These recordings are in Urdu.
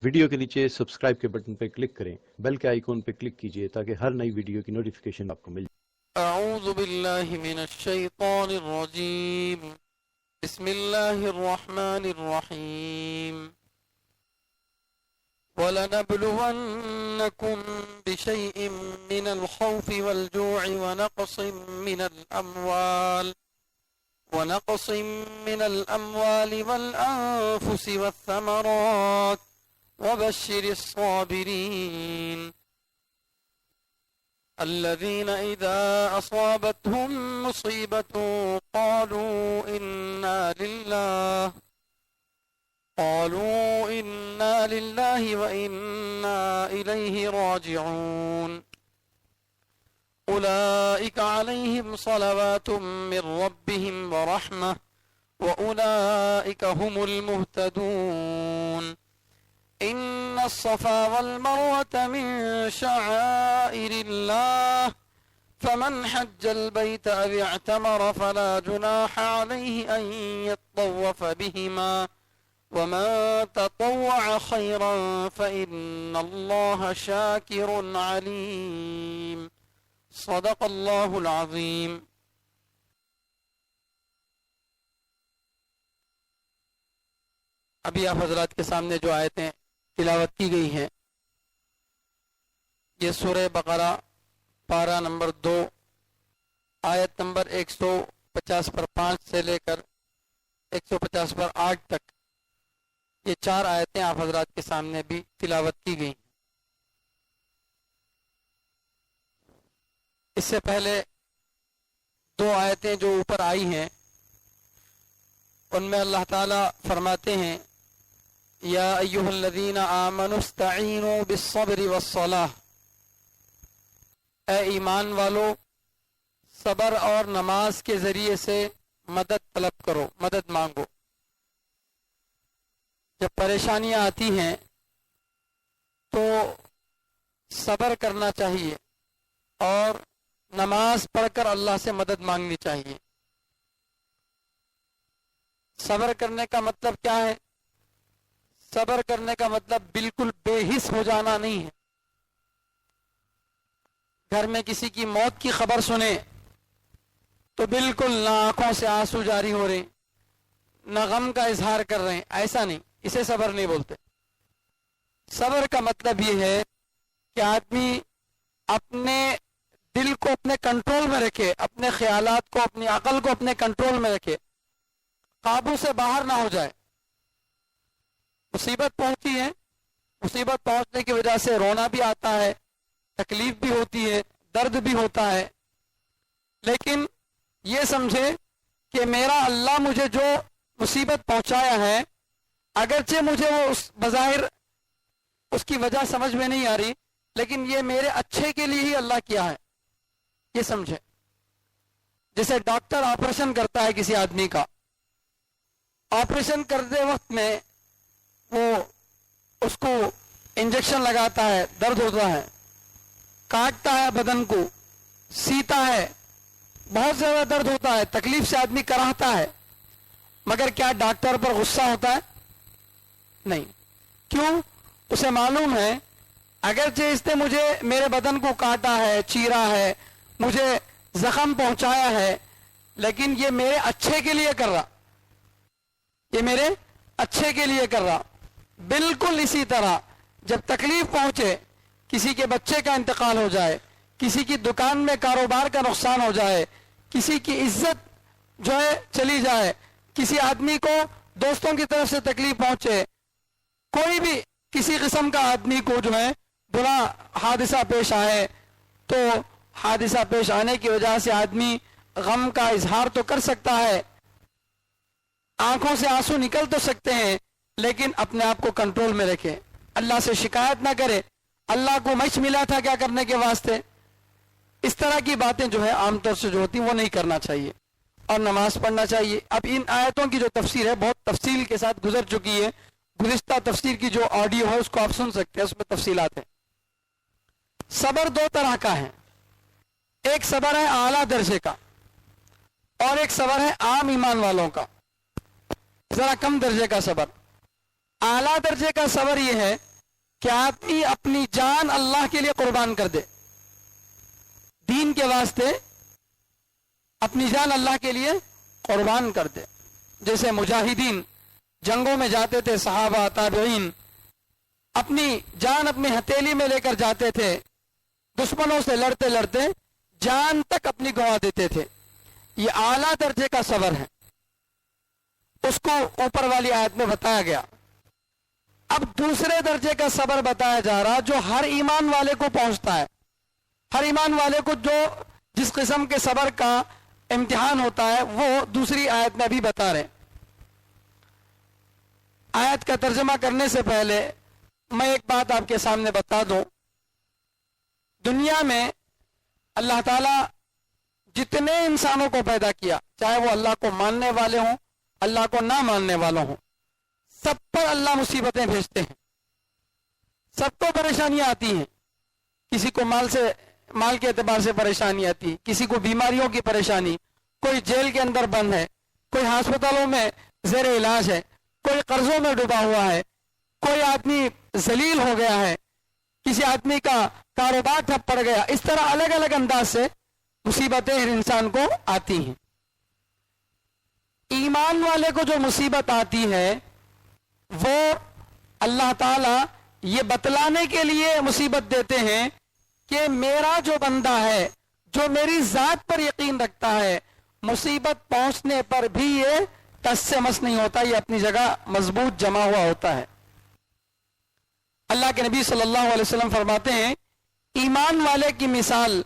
ویڈیو کے نیچے سبسکرائب کے بٹن پہ کلک کریں، بیل کے آئیکن پہ کلک کیجئے تاکہ ہر نئی ویڈیو کی نوٹیفیکیشن آپ کو مل جائے۔ اعوذ باللہ من الشیطان الرجیم بسم اللہ الرحمن الرحیم وَلَنَبْلُوَنَّكُمْ بِشَيْءٍ مِّنَ الْخَوْفِ وَالْجُوعِ ونقص من الأموال والأنفس والثمرات وبشر الصابرين الذين إذا أصابتهم مصيبة قالوا إنا لله وإنا إليه راجعون أولئك عليهم صلوات من ربهم ورحمة وأولئك هم المهتدون إن الصفا والمروة من شعائر الله فمن حج البيت أو اعتمر فلا جناح عليه أن يطوف بهما ومن تطوع خيرا فإن الله شاكر عليم صدق اللہ العظیم۔ ابھی آپ حضرات کے سامنے جو آیتیں تلاوت کی گئی ہیں یہ سورہ بقرہ پارہ نمبر 2 آیت نمبر 150 پر 5 سے لے کر 150 پر 8 تک، یہ 4 آیتیں آپ حضرات کے سامنے بھی تلاوت کی گئی ہیں۔ اس سے پہلے 2 آیتیں جو اوپر آئی ہیں ان میں اللہ تعالیٰ فرماتے ہیں یا ایھا الذین آمنوا استعینوا بالصبر والصلاۃ، اے ایمان والو صبر اور نماز کے ذریعے سے مدد طلب کرو، مدد مانگو۔ جب پریشانیاں آتی ہیں تو صبر کرنا چاہیے اور نماز پڑھ کر اللہ سے مدد مانگنی چاہیے۔ صبر کرنے کا مطلب کیا ہے؟ صبر کرنے کا مطلب بالکل بے حس ہو جانا نہیں ہے۔ گھر میں کسی کی موت کی خبر سنیں تو بالکل نہ آنکھوں سے آنسو جاری ہو رہے، نہ غم کا اظہار کر رہے ہیں، ایسا نہیں، اسے صبر نہیں بولتے۔ صبر کا مطلب یہ ہے کہ آدمی اپنے دل کو اپنے کنٹرول میں رکھے، اپنے خیالات کو، اپنی عقل کو اپنے کنٹرول میں رکھے، قابو سے باہر نہ ہو جائے۔ مصیبت پہنچی ہے، مصیبت پہنچنے کی وجہ سے رونا بھی آتا ہے، تکلیف بھی ہوتی ہے، درد بھی ہوتا ہے، لیکن یہ سمجھے کہ میرا اللہ مجھے جو مصیبت پہنچایا ہے اگرچہ مجھے وہ بظاہر اس کی وجہ سمجھ میں نہیں آ رہی، لیکن یہ میرے اچھے کے لیے ہی اللہ کیا ہے، یہ سمجھے۔ جیسے ڈاکٹر آپریشن کرتا ہے کسی آدمی کا، آپریشن کرتے وقت میں وہ اس کو انجیکشن لگاتا ہے، درد ہوتا ہے، کاٹتا ہے بدن کو، سیتا ہے، بہت زیادہ درد ہوتا ہے، تکلیف سے آدمی کراہتا ہے، مگر کیا ڈاکٹر پر غصہ ہوتا ہے؟ نہیں۔ کیوں؟ اسے معلوم ہے اگرچہ اس نے مجھے میرے بدن کو کاٹا ہے، چیرا ہے، مجھے زخم پہنچایا ہے، لیکن یہ میرے اچھے کے لیے کر رہا، یہ میرے اچھے کے لیے کر رہا۔ بالکل اسی طرح جب تکلیف پہنچے، کسی کے بچے کا انتقال ہو جائے، کسی کی دکان میں کاروبار کا نقصان ہو جائے، کسی کی عزت جو ہے چلی جائے، کسی آدمی کو دوستوں کی طرف سے تکلیف پہنچے، کوئی بھی کسی قسم کا آدمی کو جو ہے برا حادثہ پیش آئے، تو حادثہ پیش آنے کی وجہ سے آدمی غم کا اظہار تو کر سکتا ہے، آنکھوں سے آنسو نکل تو سکتے ہیں، لیکن اپنے آپ کو کنٹرول میں رکھے، اللہ سے شکایت نہ کرے، اللہ کو مچ ملا تھا کیا کرنے کے واسطے، اس طرح کی باتیں جو ہے عام طور سے جو ہوتی ہیں وہ نہیں کرنا چاہیے، اور نماز پڑھنا چاہیے۔ اب ان آیتوں کی جو تفسیر ہے بہت تفصیل کے ساتھ گزر چکی ہے، گزشتہ تفسیر کی جو آڈیو ہے اس کو آپ سن سکتے ہیں، اس میں تفصیلات ہیں۔ صبر 2 طرح کا ہے، ایک صبر ہے اعلیٰ درجے کا اور ایک صبر ہے عام ایمان والوں کا، ذرا کم درجے کا صبر۔ اعلیٰ درجے کا صبر یہ ہے کہ آدمی اپنی جان اللہ کے لیے قربان کر دے، دین کے واسطے اپنی جان اللہ کے لیے قربان کر دے. جیسے مجاہدین جنگوں میں جاتے تھے، صحابہ تابعین اپنی جان اپنی ہتھیلی میں لے کر جاتے تھے، دشمنوں سے لڑتے لڑتے جان تک اپنی گنوا دیتے تھے. یہ اعلیٰ درجے کا صبر ہے، اس کو اوپر والی آیت میں بتایا گیا. اب دوسرے درجے کا صبر بتایا جا رہا جو ہر ایمان والے کو پہنچتا ہے. ہر ایمان والے کو جو جس قسم کے صبر کا امتحان ہوتا ہے وہ دوسری آیت میں بھی بتا رہے. آیت کا ترجمہ کرنے سے پہلے میں ایک بات آپ کے سامنے بتا دوں. دنیا میں اللہ تعالی جتنے انسانوں کو پیدا کیا، چاہے وہ اللہ کو ماننے والے ہوں، اللہ کو نہ ماننے والوں ہوں، سب پر اللہ مصیبتیں بھیجتے ہیں. سب کو پریشانیاں آتی ہیں. کسی کو مال کے اعتبار سے پریشانی آتی، کسی کو بیماریوں کی پریشانی، کوئی جیل کے اندر بند ہے، کوئی ہسپتالوں میں زیر علاج ہے، کوئی قرضوں میں ڈوبا ہوا ہے، کوئی آدمی ذلیل ہو گیا ہے، کسی آدمی کا کاروبار ٹھپ پڑ گیا. اس طرح الگ الگ انداز سے مصیبتیں ہر انسان کو آتی ہیں. ایمان والے کو جو مصیبت آتی ہے وہ اللہ تعالی یہ بتلانے کے لیے مصیبت دیتے ہیں کہ میرا جو بندہ ہے جو میری ذات پر یقین رکھتا ہے، مصیبت پہنچنے پر بھی یہ ٹس سے مس نہیں ہوتا، یہ اپنی جگہ مضبوط جمع ہوا ہوتا ہے. اللہ کے نبی صلی اللہ علیہ وسلم فرماتے ہیں ایمان والے کی مثال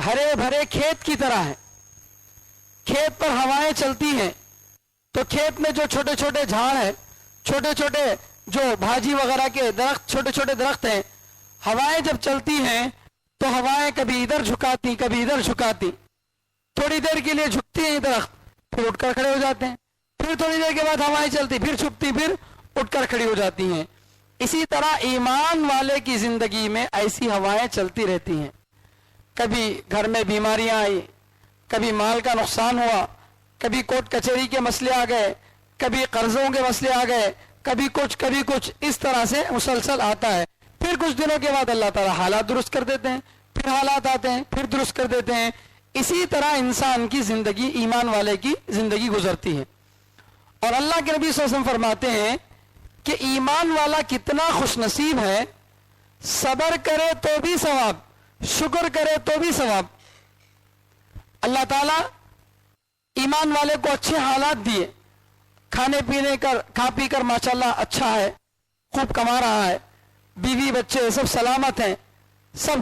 ہرے بھرے کھیت کی طرح ہے. کھیت پر ہوائیں چلتی ہیں تو کھیت میں جو چھوٹے چھوٹے جھاڑ ہیں، چھوٹے چھوٹے جو بھاجی وغیرہ کے درخت، چھوٹے چھوٹے درخت ہیں، ہوائیں جب چلتی ہیں تو ہوائیں کبھی ادھر جھکاتی کبھی ادھر جھکاتی. تھوڑی دیر کے لیے جھکتی ہیں درخت، پھر اٹھ کر کھڑے ہو جاتے ہیں، پھر تھوڑی دیر کے بعد ہوائیں چلتی، پھر چھپتی، پھر اٹھ کر کھڑی ہو جاتی ہیں. اسی طرح ایمان والے کی زندگی میں ایسی ہوائیں چلتی رہتی ہیں. کبھی گھر میں بیماریاں آئی، کبھی مال کا نقصان ہوا، کبھی کورٹ کچہری کے مسئلے آ گئے، کبھی قرضوں کے مسئلے آ گئے، کبھی کچھ اس طرح سے مسلسل آتا ہے. پھر کچھ دنوں کے بعد اللہ تعالیٰ حالات درست کر دیتے ہیں، پھر حالات آتے ہیں، پھر درست کر دیتے ہیں. اسی طرح انسان کی زندگی، ایمان والے کی زندگی گزرتی ہے. اور اللہ کے نبی صلی اللہ علیہ وسلم فرماتے ہیں کہ ایمان والا کتنا خوش نصیب ہے، صبر کرے تو بھی ثواب، شکر کرے تو بھی ثواب. اللہ تعالیٰ ایمان والے کو اچھے حالات دیے، کھا پی کر ماشاءاللہ اچھا ہے، خوب کما رہا ہے، بیوی بچے سب سلامت ہیں، سب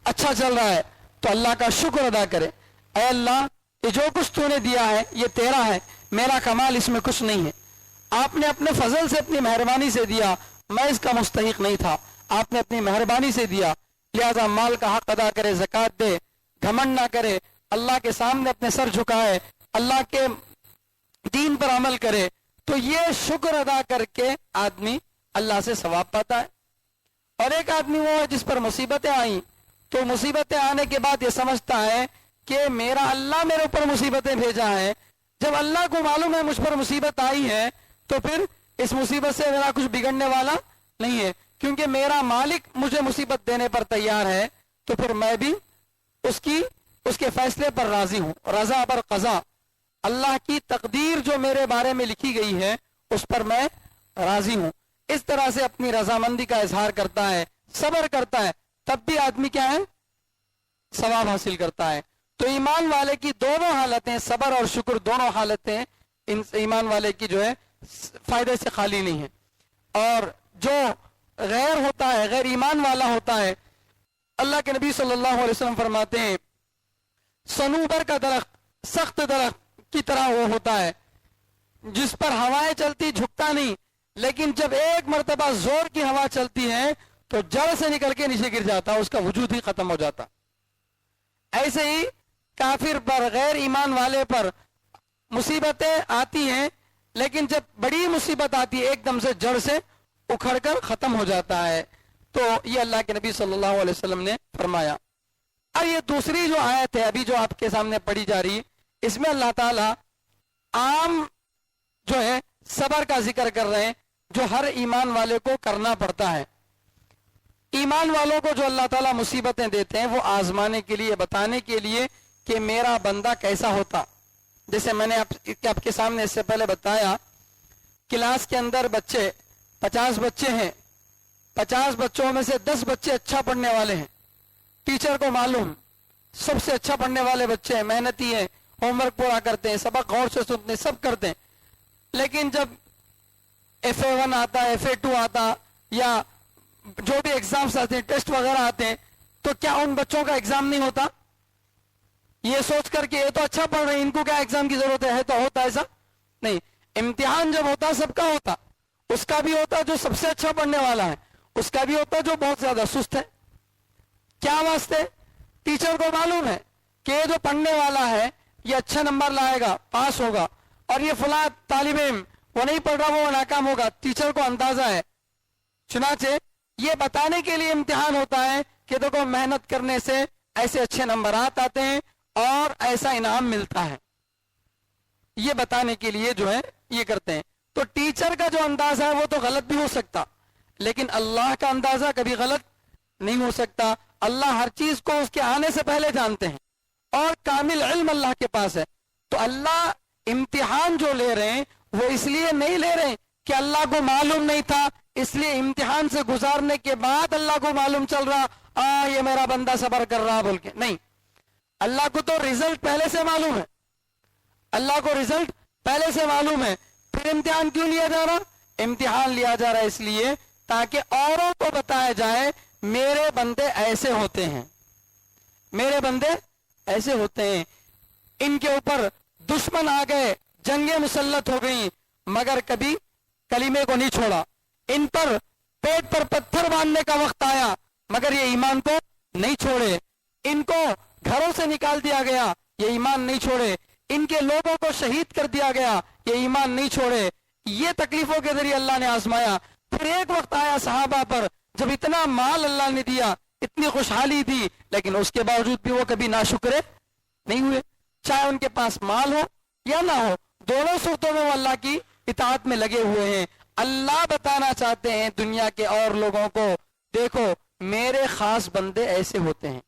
اچھا چل رہا ہے، تو اللہ کا شکر ادا کرے. اے اللہ یہ جو کچھ تو نے دیا ہے یہ تیرا ہے، میرا کمال اس میں کچھ نہیں ہے. آپ نے اپنے فضل سے، اپنی مہربانی سے دیا، میں اس کا مستحق نہیں تھا، آپ نے اپنی مہربانی سے دیا، لہذا مال کا حق ادا کرے، زکوٰۃ دے، گھمنڈ نہ کرے، اللہ کے سامنے اپنے سر جھکائے، اللہ کے دین پر عمل کرے. تو یہ شکر ادا کر کے آدمی اللہ سے ثواب پاتا ہے. اور ایک آدمی وہ ہے جس پر مصیبتیں آئیں تو مصیبتیں آنے کے بعد یہ سمجھتا ہے کہ میرا اللہ میرے اوپر مصیبتیں بھیجا ہے. جب اللہ کو معلوم ہے مجھ پر مصیبت آئی ہے تو پھر اس مصیبت سے میرا کچھ بگڑنے والا نہیں ہے، کیونکہ میرا مالک مجھے مصیبت دینے پر تیار ہے، تو پھر میں بھی اس کے فیصلے پر راضی ہوں. رضا پر قضا، اللہ کی تقدیر جو میرے بارے میں لکھی گئی ہے اس پر میں راضی ہوں. اس طرح سے اپنی رضامندی کا اظہار کرتا ہے، صبر کرتا ہے، تب بھی آدمی کیا ہے؟ ثواب حاصل کرتا ہے. تو ایمان والے کی دونوں حالتیں، صبر اور شکر دونوں حالتیں ایمان والے کی جو ہے فائدے سے خالی نہیں ہے. اور جو غیر ہوتا ہے، غیر ایمان والا ہوتا ہے، اللہ کے نبی صلی اللہ علیہ وسلم فرماتے ہیں صنوبر کا درخت، سخت درخت کی طرح وہ ہوتا ہے جس پر ہوائیں چلتی، جھکتا نہیں، لیکن جب ایک مرتبہ زور کی ہوا چلتی ہے تو جڑ سے نکل کے نیچے گر جاتا، اس کا وجود ہی ختم ہو جاتا. ایسے ہی کافر پر، غیر ایمان والے پر مصیبتیں آتی ہیں، لیکن جب بڑی مصیبت آتی ہے ایک دم سے جڑ سے اکھڑ کر ختم ہو جاتا ہے. تو یہ اللہ کے نبی صلی اللہ علیہ وسلم نے فرمایا. اب یہ دوسری جو آیت ہے ابھی جو آپ کے سامنے پڑھی جا رہی ہے، اس میں اللہ تعالی عام جو ہے صبر کا ذکر کر رہے ہیں جو ہر ایمان والے کو کرنا پڑتا ہے. ایمان والوں کو جو اللہ تعالیٰ مصیبتیں دیتے ہیں وہ آزمانے کے لیے، بتانے کے لیے کہ میرا بندہ کیسا ہوتا. جیسے میں نے آپ کے سامنے اس سے پہلے بتایا، کلاس کے اندر بچے 50 بچے ہیں، 50 بچوں میں سے 10 بچے اچھا پڑھنے والے ہیں. ٹیچر کو معلوم سب سے اچھا پڑھنے والے بچے ہیں، محنتی ہیں، ہوم ورک پورا کرتے ہیں، سبق غور سے سنتے ہیں، سب کرتے ہیں. لیکن جب FA1 آتا ہے، FA2 آتا، یا جو بھی ایگزامس آتے ہیں، ٹیسٹ وغیرہ آتے ہیں، تو کیا ان بچوں کا ایگزام نہیں ہوتا؟ یہ سوچ کر کہ یہ تو اچھا پڑھ رہے ہیں، ان کو کیا ایگزام کی ضرورت ہے تو ہوتا ایسا نہیں. امتحان جب ہوتا سب کا ہوتا، اس کا بھی ہوتا جو سب سے اچھا پڑھنے والا ہے، اس کا بھی ہوتا جو بہت زیادہ سست ہے. کیا واسطے؟ ٹیچر کو معلوم ہے کہ یہ جو پڑھنے والا ہے یہ اچھا نمبر لائے گا، پاس ہوگا، اور یہ فلاں طالب علم وہ نہیں پڑھ رہا، وہ ناکام ہوگا. ٹیچر کو اندازہ ہے. چنانچہ یہ بتانے کے لیے امتحان ہوتا ہے کہ دیکھو محنت کرنے سے ایسے اچھے نمبرات آتے ہیں اور ایسا انعام ملتا ہے. یہ بتانے کے لیے جو ہے یہ کرتے ہیں. تو ٹیچر کا جو اندازہ ہے وہ تو غلط بھی ہو سکتا، لیکن اللہ کا اندازہ کبھی غلط نہیں ہو سکتا. اللہ ہر چیز کو اس کے آنے سے پہلے جانتے ہیں اور کامل علم اللہ کے پاس ہے. تو اللہ امتحان جو لے رہے ہیں وہ اس لیے نہیں لے رہے کہ اللہ کو معلوم نہیں تھا، اس لیے امتحان سے گزارنے کے بعد اللہ کو معلوم چل رہا یہ میرا بندہ صبر کر رہا بول کے نہیں. اللہ کو تو رزلٹ پہلے سے معلوم ہے، اللہ کو رزلٹ پہلے سے معلوم ہے. پھر امتحان کیوں لیا جا رہا؟ امتحان لیا جا رہا ہے اس لیے تاکہ اوروں کو بتایا جائے میرے بندے ایسے ہوتے ہیں، میرے بندے ایسے ہوتے ہیں. ان کے اوپر دشمن آ گئے، جنگیں مسلط ہو گئیں، مگر کبھی کلمے کو نہیں چھوڑا. ان پر پیٹ پر پتھر باندھنے کا وقت آیا مگر یہ ایمان کو نہیں چھوڑے. ان کو گھروں سے نکال دیا گیا، یہ ایمان نہیں چھوڑے. ان کے لوگوں کو شہید کر دیا گیا، یہ ایمان نہیں چھوڑے. یہ تکلیفوں کے ذریعے اللہ نے آزمایا. پھر ایک وقت آیا صحابہ پر جب اتنا مال اللہ نے دیا، اتنی خوشحالی دی، لیکن اس کے باوجود بھی وہ کبھی ناشکرے نہیں ہوئے. چاہے ان کے پاس مال ہو یا نہ ہو، دونوں صورتوں میں وہ اللہ کی اطاعت میں لگے ہوئے ہیں. اللہ بتانا چاہتے ہیں دنیا کے اور لوگوں کو، دیکھو میرے خاص بندے ایسے ہوتے ہیں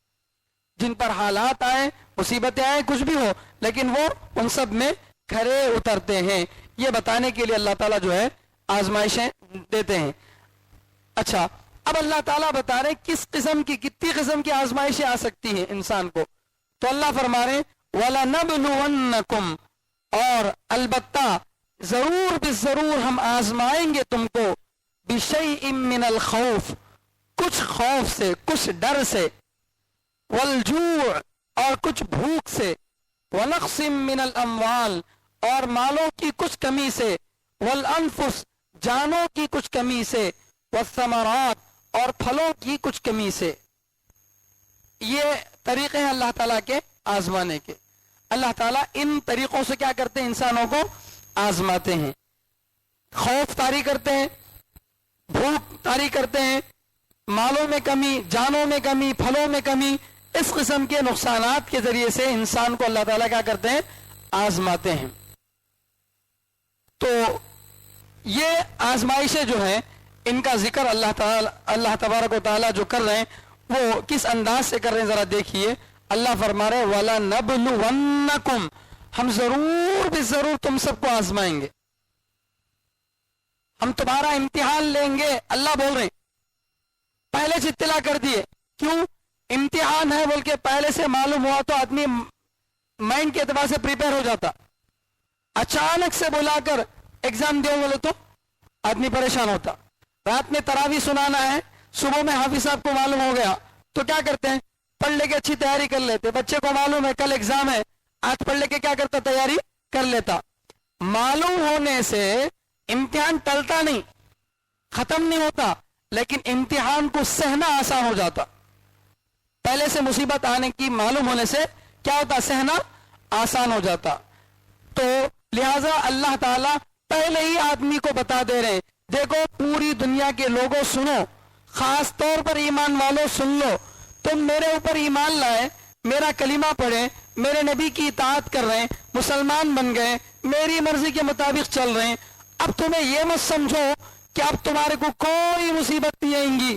جن پر حالات آئے، مصیبتیں آئیں، کچھ بھی ہو، لیکن وہ ان سب میں کھرے اترتے ہیں. یہ بتانے کے لیے اللہ تعالیٰ جو ہے آزمائشیں دیتے ہیں. اچھا، اب اللہ تعالیٰ بتا رہے ہیں کس قسم کی، کتنی قسم کی آزمائشیں آ سکتی ہیں انسان کو. تو اللہ فرما رہے ہیں وَلَنَبْلُوَنَّكُمْ، اور البتہ ضرور ضرور ہم آزمائیں گے تم کو، بِشَيْءٍ مِّنَ الْخَوْفِ، کچھ خوف سے، کچھ ڈر سے، وَالْجُوعِ، اور کچھ بھوک سے، وَنَقْصٍ مِّنَ الْأَمْوَالِ، اور مالوں کی کچھ کمی سے، وَالْأَنفُسِ، جانوں کی کچھ کمی سے، وَالثَّمَرَاتِ، اور پھلوں کی کچھ کمی سے. یہ طریقے ہیں اللہ تعالیٰ کے آزمانے کے. اللہ تعالیٰ ان طریقوں سے کیا کرتے ہیں؟ انسانوں کو آزماتے ہیں. خوف طاری کرتے ہیں، بھوک طاری کرتے ہیں، مالوں میں کمی، جانوں میں کمی، پھلوں میں کمی، اس قسم کے نقصانات کے ذریعے سے انسان کو اللہ تعالیٰ کیا کرتے ہیں؟ آزماتے ہیں. تو یہ آزمائشیں جو ہیں ان کا ذکر اللہ تبارک و تعالیٰ جو کر رہے ہیں وہ کس انداز سے کر رہے ہیں ذرا دیکھیے. اللہ فرما رہے وَلَنَبْلُوَنَّكُمْ، ہم ضرور بھی ضرور تم سب کو آزمائیں گے، ہم تمہارا امتحان لیں گے. اللہ بول رہے ہیں، پہلے سے اطلاع کر دیے. کیوں؟ امتحان ہے بول کے پہلے سے معلوم ہوا تو آدمی مائنڈ کے اعتبار سے پریپئر ہو جاتا. اچانک سے بلا کر ایگزام دو بولے تو آدمی پریشان ہوتا. رات میں تراویح سنانا ہے، صبح میں حافظ صاحب کو معلوم ہو گیا تو کیا کرتے ہیں؟ پڑھ لے کے اچھی تیاری کر لیتے. بچے کو معلوم ہے کل ایگزام ہے، آج پڑھ لے کے کیا کرتا؟ تیاری کر لیتا. معلوم ہونے سے امتحان ٹلتا نہیں، ختم نہیں ہوتا، لیکن امتحان کو سہنا آسان ہو جاتا. پہلے سے مصیبت آنے کی معلوم ہونے سے کیا ہوتا؟ سہنا آسان ہو جاتا. تو لہذا اللہ تعالیٰ پہلے ہی آدمی کو بتا دے رہے ہیں، دیکھو پوری دنیا کے لوگوں سنو، خاص طور پر ایمان والوں سن لو، تم میرے اوپر ایمان لائے، میرا کلمہ پڑھے، میرے نبی کی اطاعت کر رہے ہیں، مسلمان بن گئے، میری مرضی کے مطابق چل رہے ہیں. اب تمہیں یہ مت سمجھو کہ اب تمہارے کو کوئی مصیبت نہیں آئیں گی،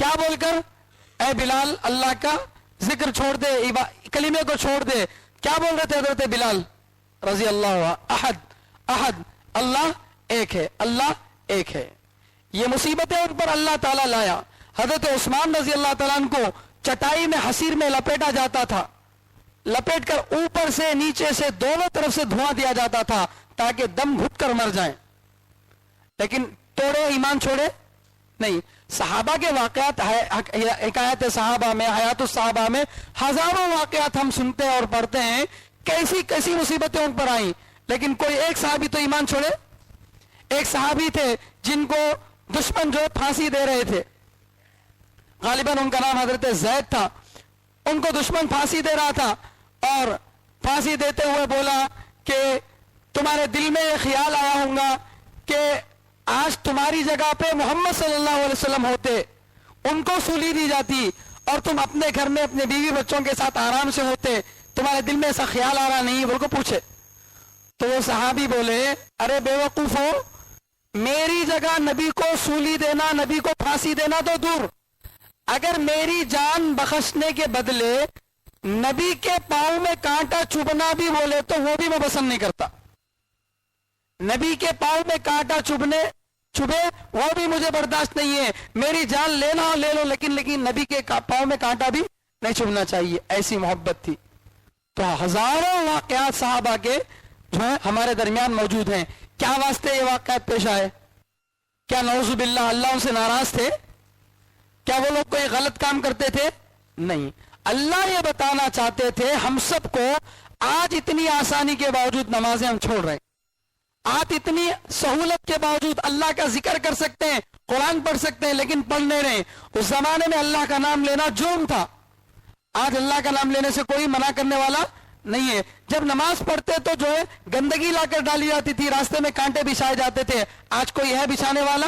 کیا بول کر؟ اے بلال اللہ کا ذکر چھوڑ دے، کلمے کو چھوڑ دے. کیا بول رہے تھے حضرت بلال رضی اللہ عنہ؟ احد احد، اللہ ایک ہے، اللہ ایک ہے. یہ مصیبتیں ان پر اللہ تعالیٰ لایا. حضرت عثمان رضی اللہ تعالیٰ عنہ کو چٹائی میں حصیر میں لپیٹا جاتا تھا، لپیٹ کر اوپر سے نیچے سے دونوں طرف سے دھواں دیا جاتا تھا تاکہ دم گھٹ کر مر جائیں، لیکن توڑے ایمان چھوڑے نہیں. صحابہ کے واقعات، حکایت صحابہ میں، حیات الصحابہ میں ہزاروں واقعات ہم سنتے ہیں اور پڑھتے ہیں. کیسی کیسی مصیبتیں ان پر آئیں، لیکن کوئی ایک صحابی تو ایمان چھوڑے. ایک صحابی تھے جن کو دشمن جو پھانسی دے رہے تھے، غالباً ان کا نام حضرت زید تھا. ان کو دشمن پھانسی دے رہا تھا اور پھانسی دیتے ہوئے بولا کہ تمہارے دل میں یہ خیال آیا ہوگا کہ آج تمہاری جگہ پہ محمد صلی اللہ علیہ وسلم ہوتے، ان کو سولی دی جاتی اور تم اپنے گھر میں اپنے بیوی بچوں کے ساتھ آرام سے ہوتے، تمہارے دل میں ایسا خیال آ رہا نہیں؟ وہ کو پوچھے تو وہ صحابی بولے ارے بے وقوف ہو، میری جگہ نبی کو سولی دینا، نبی کو پھانسی دینا تو دور، اگر میری جان بخشنے کے بدلے نبی کے پاؤں میں کانٹا چبھنا بھی بولے تو وہ بھی میں پسند نہیں کرتا. نبی کے پاؤں میں کانٹا چبھے وہ بھی مجھے برداشت نہیں ہے. میری جان لینا ہو لے لو، لیکن نبی کے پاؤں میں کانٹا بھی نہیں چبھنا چاہیے. ایسی محبت تھی. تو ہزاروں واقعات صحابہ کے جو ہے ہمارے درمیان موجود ہیں. کیا واسطے یہ واقعات پیش آئے؟ کیا نعوذ باللہ اللہ ان سے ناراض تھے؟ کیا وہ لوگ کوئی غلط کام کرتے تھے؟ نہیں. اللہ یہ بتانا چاہتے تھے ہم سب کو آج اتنی آسانی کے باوجود نمازیں ہم چھوڑ رہے ہیں، آج اتنی سہولت کے باوجود اللہ کا ذکر کر سکتے ہیں، قرآن پڑھ سکتے ہیں، لیکن پڑھ نہیں رہے. اس زمانے میں اللہ کا نام لینا جرم تھا. آج اللہ کا نام لینے سے کوئی منع کرنے والا نہیں ہے. جب نماز پڑھتے تو جو ہے گندگی لا کر ڈالی جاتی تھی، راستے میں کانٹے بچھائے جاتے تھے. آج کوئی ہے بچھانے والا؟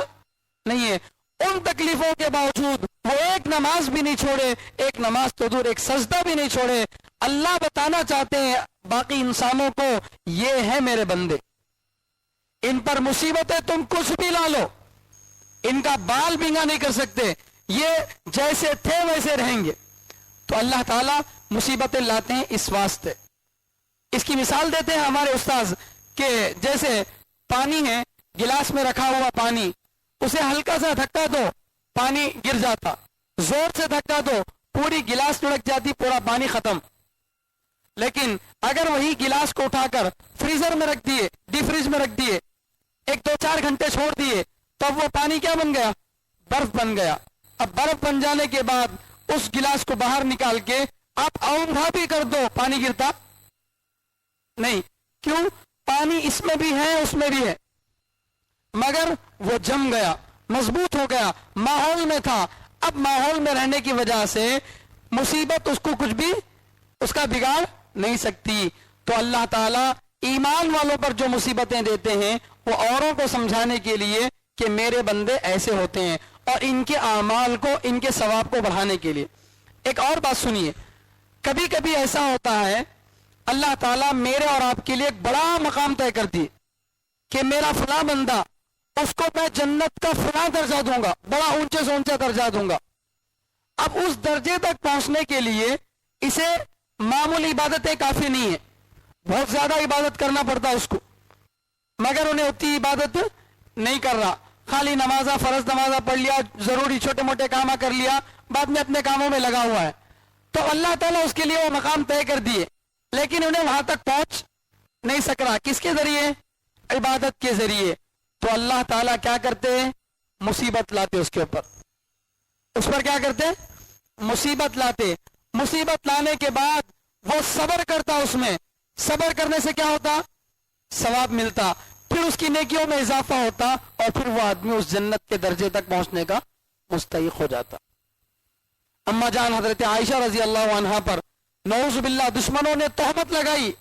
نہیں ہے. ان تکلیفوں کے باوجود وہ ایک نماز بھی نہیں چھوڑے، ایک نماز تو دور ایک سجدہ بھی نہیں چھوڑے. اللہ بتانا چاہتے ہیں باقی انسانوں کو یہ ہے میرے بندے، ان پر مصیبتیں تم کچھ بھی لا لو، ان کا بال بینگا نہیں کر سکتے، یہ جیسے تھے ویسے رہیں گے. تو اللہ تعالیٰ مصیبتیں لاتے ہیں اس واسطے. اس کی مثال دیتے ہیں ہمارے استاذ کہ جیسے پانی ہے، گلاس میں رکھا ہوا پانی، اسے ہلکا سا دھکا دو پانی گر جاتا، زور سے دھکا دو پوری گلاس لڑک جاتی، پورا پانی ختم. لیکن اگر وہی گلاس کو اٹھا کر فریزر میں رکھ دیے، ڈی فریج میں رکھ دیے، 1-2-4 گھنٹے چھوڑ دیے، تب وہ پانی کیا بن گیا؟ برف بن گیا. اب برف بن جانے کے بعد اس گلاس کو باہر نکال کے آپ اونگھا بھی کر دو، پانی گرتا نہیں. کیوں؟ پانی اس میں بھی ہے اس میں بھی ہے، مگر وہ جم گیا، مضبوط ہو گیا، ماحول میں تھا. اب ماحول میں رہنے کی وجہ سے مصیبت اس کو کچھ بھی اس کا بگاڑ نہیں سکتی. تو اللہ تعالیٰ ایمان والوں پر جو مصیبتیں دیتے ہیں وہ اوروں کو سمجھانے کے لیے کہ میرے بندے ایسے ہوتے ہیں، اور ان کے اعمال کو، ان کے ثواب کو بڑھانے کے لیے. ایک اور بات سنیے، کبھی کبھی ایسا ہوتا ہے اللہ تعالیٰ میرے اور آپ کے لیے ایک بڑا مقام طے کر دی کہ میرا فلاں بندہ، اس کو میں جنت کا فلاں درجہ دوں گا، بڑا اونچے سے اونچا درجہ دوں گا. اب اس درجے تک پہنچنے کے لیے اسے معمولی عبادتیں کافی نہیں ہیں، بہت زیادہ عبادت کرنا پڑتا اس کو، مگر انہیں اتنی عبادت نہیں کر رہا. خالی نمازہ، فرض نمازہ پڑھ لیا، ضروری چھوٹے موٹے کام کر لیا، بعد میں اپنے کاموں میں لگا ہوا ہے. تو اللہ تعالیٰ اس کے لیے وہ مقام طے کر دیے، لیکن انہیں وہاں تک پہنچ نہیں سک رہا. کس کے ذریعے؟ عبادت کے ذریعے. تو اللہ تعالیٰ کیا کرتے ہیں؟ مصیبت لاتے اس کے اوپر. اس پر کیا کرتے؟ مصیبت لاتے. مصیبت لانے کے بعد وہ صبر کرتا، اس میں صبر کرنے سے کیا ہوتا؟ ثواب ملتا، پھر اس کی نیکیوں میں اضافہ ہوتا، اور پھر وہ آدمی اس جنت کے درجے تک پہنچنے کا مستحق ہو جاتا. اما جان حضرت عائشہ رضی اللہ عنہا پر نعوذ باللہ دشمنوں نے تہمت لگائی.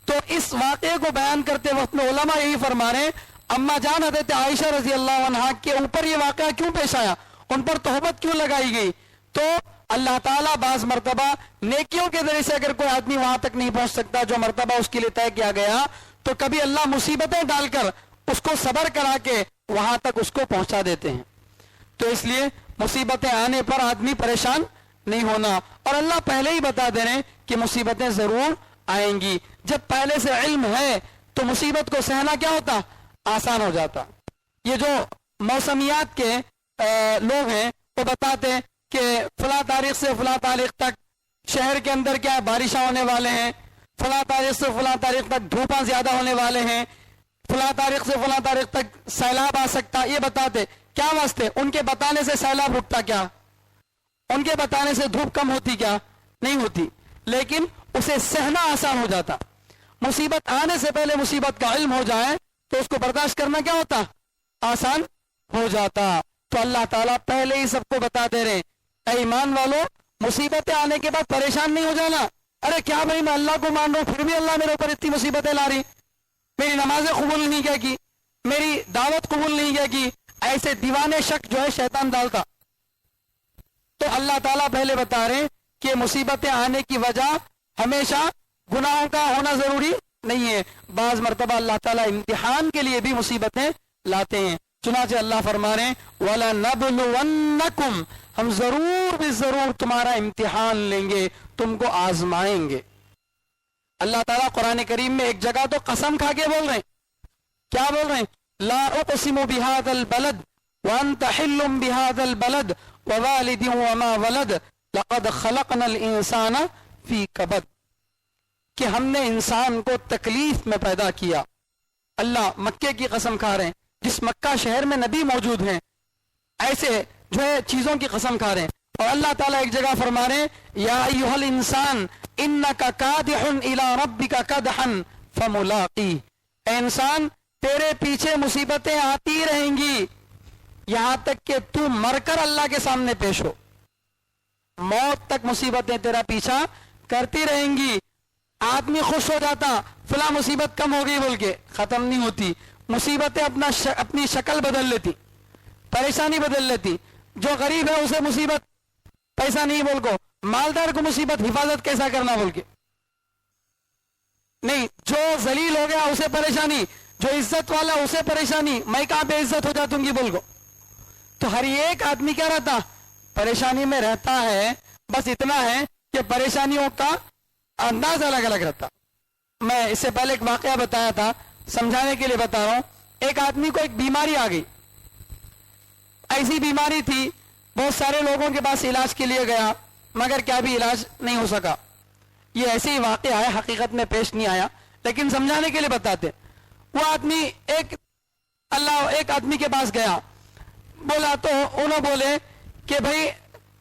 تو اس واقعے کو بیان کرتے وقت میں علماء یہی فرما رہے ہیں اما جان حضرت عائشہ رضی اللہ عنہا کے اوپر یہ واقعہ کیوں پیش آیا، ان پر تہمت کیوں لگائی گئی. تو اللہ تعالیٰ بعض مرتبہ نیکیوں کے ذریعے سے اگر کوئی آدمی وہاں تک نہیں پہنچ سکتا جو مرتبہ اس کے لیے طے کیا گیا، تو کبھی اللہ مصیبتیں ڈال کر اس کو صبر کرا کے وہاں تک اس کو پہنچا دیتے ہیں. تو اس لیے مصیبتیں آنے پر آدمی پریشان نہیں ہونا. اور اللہ پہلے ہی بتا دے رہے ہیں کہ مصیبتیں ضرور آئیں گی. جب پہلے سے علم ہے تو مصیبت کو سہنا کیا ہوتا؟ آسان ہو جاتا. یہ جو موسمیات کے لوگ ہیں وہ بتاتے ہیں کہ فلاں تاریخ سے فلاں تاریخ تک شہر کے اندر کیا بارشیں ہونے والے ہیں، فلاں تاریخ سے فلاں تاریخ تک دھوپاں زیادہ ہونے والے ہیں، فلاں تاریخ سے فلاں تاریخ تک سیلاب آ سکتا. یہ بتاتے کیا واسطے؟ ان کے بتانے سے سیلاب اٹھتا کیا؟ ان کے بتانے سے دھوپ کم ہوتی کیا؟ نہیں ہوتی. لیکن اسے سہنا آسان ہو جاتا. مصیبت آنے سے پہلے مصیبت کا علم ہو جائے تو اس کو برداشت کرنا کیا ہوتا؟ آسان ہو جاتا. تو اللہ تعالیٰ پہلے ہی سب کو بتا دے رہے اے ایمان والو، مصیبتیں آنے کے بعد پریشان نہیں ہو جانا. ارے کیا بھائی، میں اللہ کو مان رہا ہوں پھر بھی اللہ میرے اوپر اتنی مصیبتیں لا رہی، میری نمازیں قبول نہیں کیا کی، میری دعوت قبول نہیں کیا کی. ایسے دیوانے شک جو ہے شیطان ڈالتا. تو اللہ تعالیٰ پہلے بتا رہے کہ مصیبتیں آنے کی وجہ ہمیشہ گناہوں کا ہونا ضروری نہیں ہے. بعض مرتبہ اللہ تعالیٰ امتحان کے لیے بھی مصیبتیں لاتے ہیں. چنانچہ اللہ فرما رہے ہیں وَلَنَبْلُوَنَّكُمْ، ہم ضرور بھی ضرور تمہارا امتحان لیں گے، تم کو آزمائیں گے. اللہ تعالیٰ قرآن کریم میں ایک جگہ تو قسم کھا کے بول رہے ہیں. کیا بول رہے ہیں؟ لا اقسم بهذا البلد وانت حل بهذا البلد ووالد وما ولد لقد خلقنا الانسان في كبد، کہ ہم نے انسان کو تکلیف میں پیدا کیا. اللہ مکے کی قسم کھا رہے ہیں، جس مکہ شہر میں نبی موجود ہیں، ایسے جو ہے چیزوں کی قسم کھا رہے ہیں. اور اللہ تعالیٰ ایک جگہ فرما رہے ہیں یا ایھا الانسان انک کادح الی ربک کدحا فملاقیہ، اے انسان تیرے پیچھے مصیبتیں آتی رہیں گی یہاں تک کہ تو مر کر اللہ کے سامنے پیش ہو. موت تک مصیبتیں تیرا پیچھا کرتی رہیں گی. آدمی خوش ہو جاتا فلاں مصیبت کم ہو گئی بول کے، ختم نہیں ہوتی. مصیبتیں اپنی شکل بدل لیتی، پریشانی بدل لیتی. جو غریب ہے اسے مصیبت پیسہ نہیں بول کو، مالدار کو مصیبت حفاظت کیسا کرنا بول کے نہیں. جو ذلیل ہو گیا اسے پریشانی، جو عزت والا اسے پریشانی، میں کہاں بے عزت ہو جاتوں گی بول کو. تو ہر ایک آدمی کیا رہتا؟ پریشانی میں رہتا ہے. بس اتنا ہے کہ پریشانیوں کا انداز الگ الگ رہتا. میں اس سے پہلے ایک واقعہ بتایا تھا، سمجھانے کے لیے بتا رہا ہوں. ایک آدمی کو ایک بیماری آ گئی، ایسی بیماری تھی، بہت سارے لوگوں کے پاس علاج کے لیے گیا مگر کیا بھی علاج نہیں ہو سکا. یہ ایسے ہی واقعہ ہے، حقیقت میں پیش نہیں آیا لیکن سمجھانے کے لیے بتاتے. وہ آدمی ایک آدمی کے پاس گیا، بولا تو انہوں بولے کہ بھائی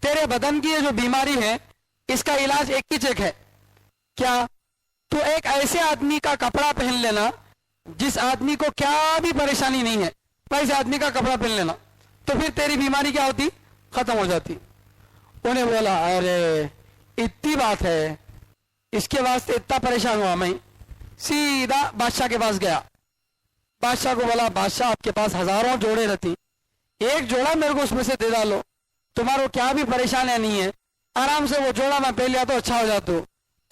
تیرے بدن کی یہ جو بیماری ہے اس کا علاج ایک ہی چیک ہے. کیا؟ تو ایک ایسے آدمی کا کپڑا پہن لینا جس آدمی کو کیا بھی پریشانی نہیں ہے، ویسے آدمی کا کپڑا پہن لینا تو پھر تیری بیماری کیا ہوتی؟ ختم ہو جاتی. انہیں بولا ارے اتنی بات ہے، اس کے واسطے اتنا پریشان ہوا میں. سیدھا بادشاہ کے پاس گیا. بادشاہ کو بولا بادشاہ آپ کے پاس ہزاروں جوڑے رہتی، ایک جوڑا میرے کو اس میں سے دے ڈالو، تمہارو کیا بھی پریشانیاں نہیں ہے، آرام سے وہ جوڑا میں پہن لیا تو اچھا ہو جاتا.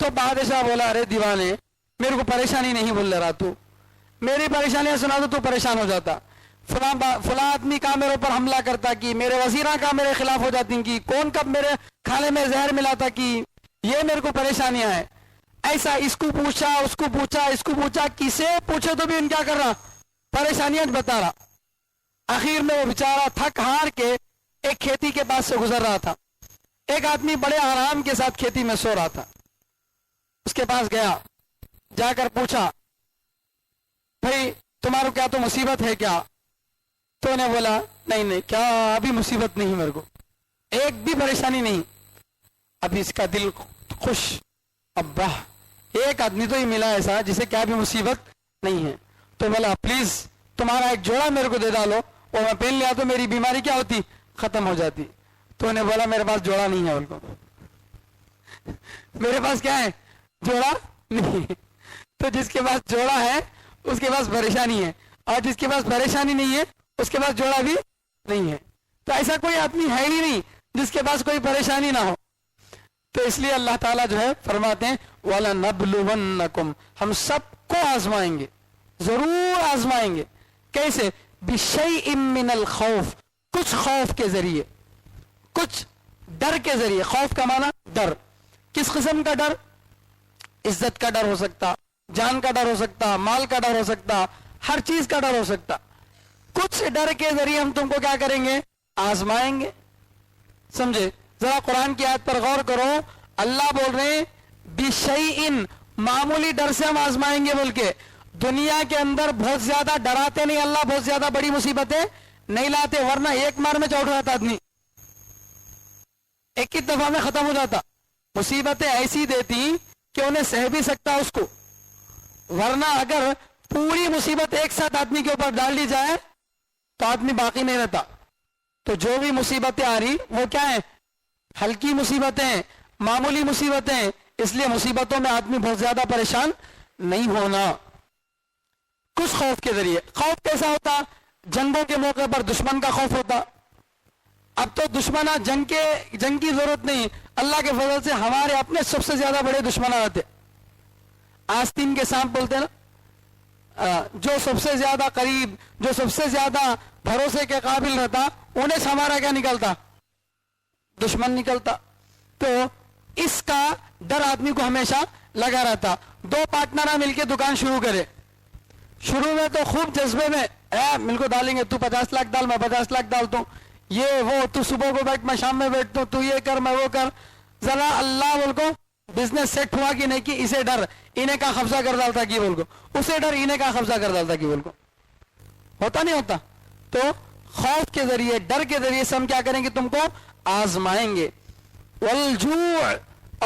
تو بادشاہ بولا ارے دیوانے، میرے کو پریشانی نہیں بول رہا، تو میری پریشانیاں سنا تو پریشان ہو جاتا. فلاں آدمی کا میرے اوپر حملہ کرتا کی، میرے وزیراں کا میرے خلاف ہو جاتی کی، کون کب میرے کھانے میں زہر ملاتا کی، یہ میرے کو پریشانیاں ہیں. ایسا اس کو پوچھا، اس کو پوچھا، اس کو پوچھا، کسے پوچھے تو بھی ان کیا کر رہا؟ پریشانیاں بتا رہا. آخر میں وہ بیچارہ تھک ہار کے ایک کھیتی کے پاس سے گزر رہا تھا. ایک آدمی بڑے آرام کے ساتھ کھیتی میں سو رہا تھا. اس کے پاس گیا، جا کر پوچھا بھائی تمہارو کیا تو مصیبت ہے کیا؟ تو نے بولا نہیں کیا ابھی مصیبت نہیں، میرے کو ایک بھی پریشانی نہیں. ابھی اس کا دل خوش، ابا ایک آدمی تو ہی ملا ایسا جسے کیا بھی مصیبت نہیں ہے. تو بولا پلیز تمہارا ایک جوڑا میرے کو دے ڈالو، اور میں پہن لیا تو میری بیماری کیا ہوتی؟ ختم ہو جاتی. تو نے بولا میرے پاس جوڑا نہیں ہے، ان کو میرے پاس کیا ہے؟ جوڑا نہیں. تو جس کے پاس جوڑا ہے اس کے پاس پریشانی ہے، اور جس کے پاس پریشانی نہیں ہے اس کے پاس جوڑا بھی نہیں ہے. تو ایسا کوئی آدمی ہے ہی نہیں جس کے پاس کوئی پریشانی نہ ہو. تو اس لیے اللہ تعالیٰ جو ہے فرماتے ہیں وَلَنَبْلُوَنَّكُمْ، ہم سب کو آزمائیں گے، ضرور آزمائیں گے. کیسے؟ بِشَيْءٍ مِّنَ الْخَوْفِ، کچھ خوف کے ذریعے. کچھ ڈر کے ذریعے. خوف کا معنی ڈر. کس قسم کا ڈر؟ عزت کا ڈر ہو سکتا, جان کا ڈر ہو سکتا, مال کا ڈر ہو سکتا, ہر چیز کا ڈر ہو سکتا. کچھ ڈر کے ذریعے ہم تم کو کیا کریں گے؟ آزمائیں گے. سمجھے؟ ذرا قرآن کی آیت پر غور کرو. اللہ بول رہے ہیں بِشَيْءٍ, معمولی ڈر سے ہم آزمائیں گے. بول کے دنیا کے اندر بہت زیادہ ڈراتے نہیں اللہ, بہت زیادہ بڑی مصیبتیں نہیں لاتے, ورنہ ایک مار میں چوٹ جاتا آدمی, ایک ہی دفعہ میں ختم ہو جاتا. مصیبتیں ایسی دیتی کہ انہیں سہ بھی سکتا اس کو, ورنہ اگر پوری مصیبت ایک ساتھ آدمی کے اوپر ڈال دی جائے تو آدمی باقی نہیں رہتا. تو جو بھی مصیبتیں آ رہی وہ کیا ہیں؟ ہلکی مصیبتیں, معمولی مصیبتیں. اس لیے مصیبتوں میں آدمی بہت زیادہ پریشان نہیں ہونا. کچھ خوف کے ذریعے. خوف کیسا ہوتا؟ جنگوں کے موقع پر دشمن کا خوف ہوتا. اب تو دشمنہ جنگ کی ضرورت نہیں, اللہ کے فضل سے ہمارے اپنے سب سے زیادہ بڑے دشمن آتے. آستین کے سانپ بولتے نا, جو سب سے زیادہ قریب, جو سب سے زیادہ بھروسے کے قابل رہتا, انہیں سے ہمارا کیا نکلتا؟ دشمن نکلتا. تو اس کا ڈر آدمی کو ہمیشہ لگا رہتا. دو پارٹنر مل کے دکان شروع کرے, شروع میں تو خوب جذبے میں مل کو ڈالیں گے, تو 50 لاکھ ڈال, میں 50 لاکھ ڈالتا ہوں, یہ وہ, تو صبح کو بیٹھ, میں شام میں بیٹھتا ہوں, تو یہ کر, میں وہ کر. ذرا اللہ بول کو بزنس سیٹ ہوا کہ نہیں, کہ اسے ڈر انہیں کا قبضہ کر ڈالتا کی بول کو, اسے ڈر انہیں کا قبضہ کر ڈالتا کی بول کو. ہوتا نہیں ہوتا؟ تو خوف کے ذریعے, ڈر کے ذریعے سے ہم کیا کریں گے؟ تم کو آزمائیں گے. والجوع,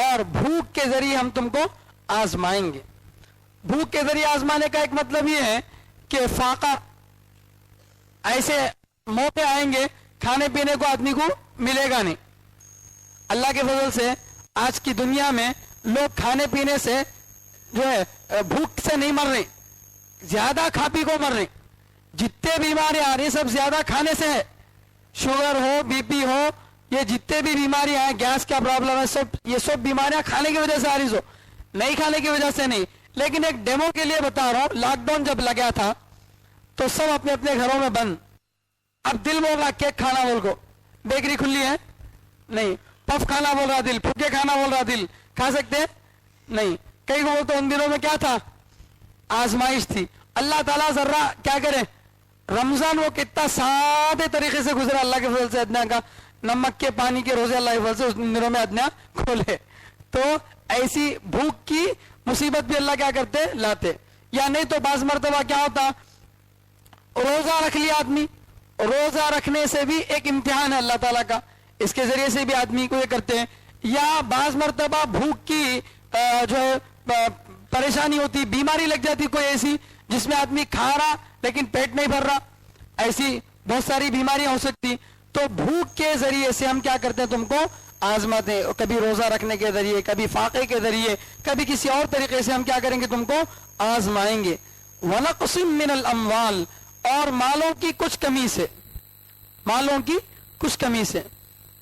اور بھوک کے ذریعے ہم تم کو آزمائیں گے. بھوک کے ذریعے آزمانے کا ایک مطلب یہ ہے کہ فاقہ, ایسے موقع آئیں گے کھانے پینے کو آدمی کو ملے گا نہیں. اللہ کے فضل سے آج کی دنیا میں لوگ کھانے پینے سے جو ہے بھوک سے نہیں مر رہے, زیادہ کھا پی کو مر رہے. جتنے بیماری آ رہی سب زیادہ کھانے سے ہے. شوگر ہو, بی پی ہو, یہ جتنے بھی بیماریاں ہیں, گیس کا پرابلم ہے, سب یہ سب بیماریاں کھانے کی وجہ سے آ رہی. سو نہیں کھانے کی وجہ سے نہیں. لیکن ایک ڈیمو کے لیے بتا رہا ہوں, لاک ڈاؤن جب لگا تھا تو سب اپنے اپنے گھروں میں بند. اب دل بول رہا کیک کھانا بول کو, بیکری کھلی ہے نہیں, پف کھانا بول رہا دل, پھکے کھانا بول رہا دل, کھا سکتے نہیں. کئی کو تو ان دنوں میں کیا تھا؟ آزمائش تھی. اللہ تعالیٰ ذرا کیا کرے, رمضان وہ کتنا سادے طریقے سے گزرا اللہ کے فضل سے. ادنا کا نمک کے پانی کے روزے اللہ کے فضل سے اس دنوں میں ادنا کھولے. تو ایسی بھوک کی مصیبت بھی اللہ کیا کرتے؟ لاتے. یا نہیں تو بعض مرتبہ کیا ہوتا, روزہ رکھ لیا آدمی, روزہ رکھنے سے بھی ایک امتحان ہے اللہ تعالیٰ کا, اس کے ذریعے سے بھی آدمی کو یہ کرتے ہیں. یا بعض مرتبہ بھوک کی جو ہے پریشانی ہوتی, بیماری لگ جاتی کوئی ایسی جس میں آدمی کھا رہا لیکن پیٹ نہیں بھر رہا, ایسی بہت ساری بیماریاں ہو سکتی. تو بھوک کے ذریعے سے ہم کیا کرتے ہیں؟ تم کو آزماتے. کبھی روزہ رکھنے کے ذریعے, کبھی فاقے کے ذریعے, کبھی کسی اور طریقے سے ہم کیا کریں گے؟ تم کو آزمائیں گے. وَنَقْصٍ مِّنَ الْأَمْوَالِ, اور مالوں کی کچھ کمی سے. مالوں کی کچھ کمی سے.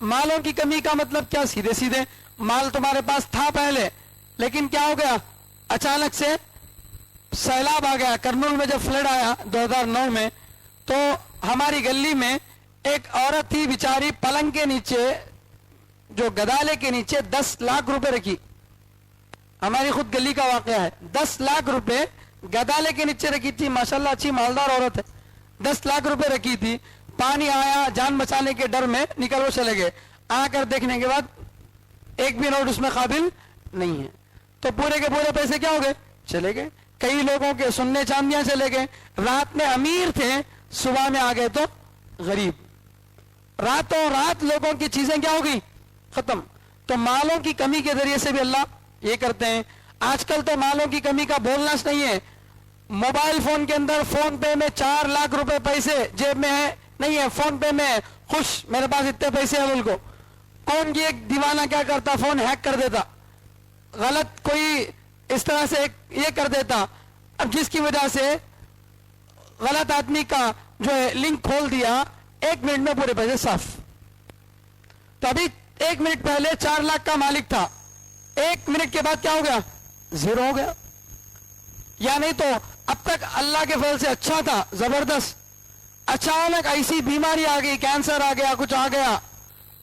مالوں کی کمی کا مطلب کیا؟ سیدھے سیدھے مال تمہارے پاس تھا پہلے, لیکن کیا ہو گیا؟ اچانک سے سیلاب آ گیا. کرنول میں جب فلڈ آیا 2009 میں, تو ہماری گلی میں ایک عورت تھی بیچاری, پلنگ کے نیچے, جو گدالے کے نیچے 10 لاکھ روپے رکھی. ہماری خود گلی کا واقعہ ہے. 10 لاکھ روپے گدالے کے نیچے رکھی تھی. ماشاءاللہ اچھی مالدار عورت ہے. 10 لاکھ روپے رکھی تھی. پانی آیا, جان بچانے کے ڈر میں نکل وہ چلے گئے. آ کر دیکھنے کے بعد ایک بھی نوٹ اس میں قابل نہیں ہے. تو پورے کے پورے پیسے کیا ہو گئے؟ چلے گئے. کئی لوگوں کے سننے چاندیاں چلے گئے. رات میں امیر تھے, صبح میں آ گئے تو غریب. راتوں رات لوگوں کی چیزیں کیا ہو گئی؟ ختم. تو مالوں کی کمی کے ذریعے سے بھی اللہ یہ کرتے ہیں. آج کل تو مالوں کی کمی کا بولنا نہیں ہے. موبائل فون کے اندر فون پے میں 4 لاکھ روپے پیسے جیب میں ہے نہیں ہے, فون پے میں خوش, میرے پاس اتنے پیسے ہیں. کو کون کی ایک دیوانہ کیا کرتا, فون ہیک کر دیتا, غلط کوئی اس طرح سے یہ کر دیتا, اب جس کی وجہ سے غلط آدمی کا جو ہے لنک کھول دیا, 1 منٹ میں پورے پیسے صاف. تو ابھی 1 منٹ پہلے 4 لاکھ کا مالک تھا, 1 منٹ کے بعد کیا ہو گیا؟ زیرو ہو گیا. یا نہیں تو اب تک اللہ کے فضل سے اچھا تھا, زبردست, اچانک ایسی بیماری آ گئی, کینسر آ گیا, کچھ آ گیا,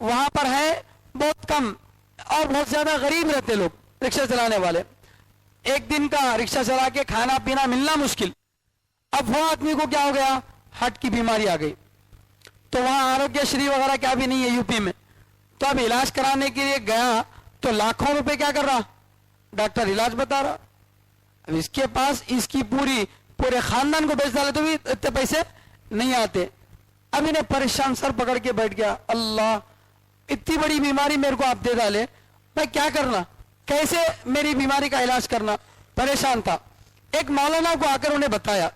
وہاں پر ہے بہت کم اور بہت زیادہ غریب رہتے لوگ رکشہ چلانے والے. ایک دن کا رکشہ چلا کے کھانا پینا ملنا مشکل. اب وہ آدمی کو کیا ہو گیا, ہارٹ کی بیماری آ گئی. تو وہاں آروگیہ شری وغیرہ کیا بھی نہیں ہے یو پی میں. تو اب علاج کرانے کے لیے گیا تو لاکھوں روپے کیا کر رہا, ڈاکٹر علاج بتا رہا. اب اس کے پاس اس کی پورے خاندان کو بیچ ڈالے تو بھی اتنے پیسے نہیں آتے. اب انہیں پریشان سر پکڑ کے بیٹھ گیا, اللہ اتنی بڑی بیماری میرے کو آپ دے ڈالے, میں کیا کرنا, کیسے میری بیماری کا علاج کرنا. پریشان تھا. ایک مولانا کو آ کر انہیں بتایا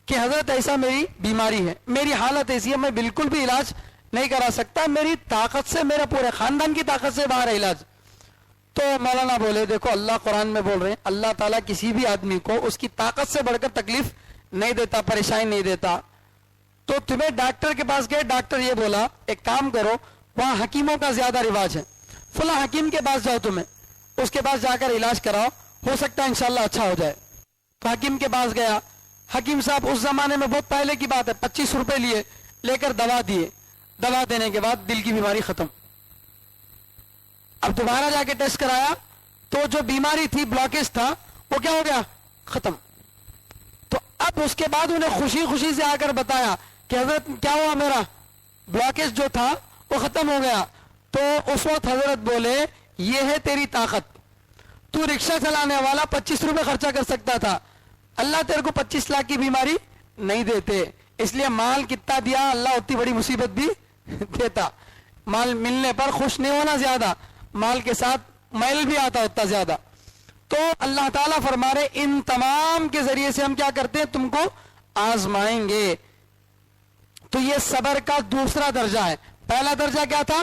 کہ حضرت ایسا میری بیماری ہے, میری حالت ایسی ہے, میں بالکل بھی علاج نہیں کرا سکتا, میری طاقت سے, میرے پورے خاندان کی طاقت سے باہر ہے علاج. تو مولانا بولے دیکھو اللہ قرآن میں بول رہے ہیں, اللہ تعالیٰ کسی بھی آدمی کو اس کی طاقت سے بڑھ کر تکلیف نہیں دیتا, پریشانی نہیں دیتا. تو تمہیں ڈاکٹر کے پاس گئے, ڈاکٹر یہ بولا ایک کام کرو, وہاں حکیموں کا زیادہ رواج ہے, فلاں حکیم کے پاس جاؤ, تمہیں اس کے پاس جا کر علاج کراؤ, ہو سکتا ہے انشاءاللہ اچھا ہو جائے. تو حکیم کے پاس گیا. حکیم صاحب اس زمانے میں بہت پہلے کی بات ہے, 25 روپے لیے, لے کر دوا دیے. دوا دینے کے بعد دل کی بیماری ختم. اب دوبارہ جا کے ٹیسٹ کرایا تو جو بیماری تھی, بلاکیج تھا, وہ کیا ہو گیا, ختم. تو اب اس کے بعد انہیں خوشی خوشی سے آ کر بتایا کہ حضرت کیا ہوا, میرا بلاکیج جو تھا وہ ختم ہو گیا. تو اس وقت حضرت بولے یہ ہے تیری طاقت, تو رکشہ چلانے والا 25 روپے خرچہ کر سکتا تھا, اللہ تیرے کو 25 لاکھ کی بیماری نہیں دیتے. اس لیے مال کتنا دیا, اللہ اتنی بڑی مصیبت بھی دیتا. مال ملنے پر خوش نہیں ہونا زیادہ, مال کے ساتھ میل بھی آتا اتنا زیادہ. تو اللہ تعالیٰ فرما رہے ان تمام کے ذریعے سے ہم کیا کرتے ہیں, تم کو آزمائیں گے. تو یہ صبر کا دوسرا درجہ ہے. پہلا درجہ کیا تھا,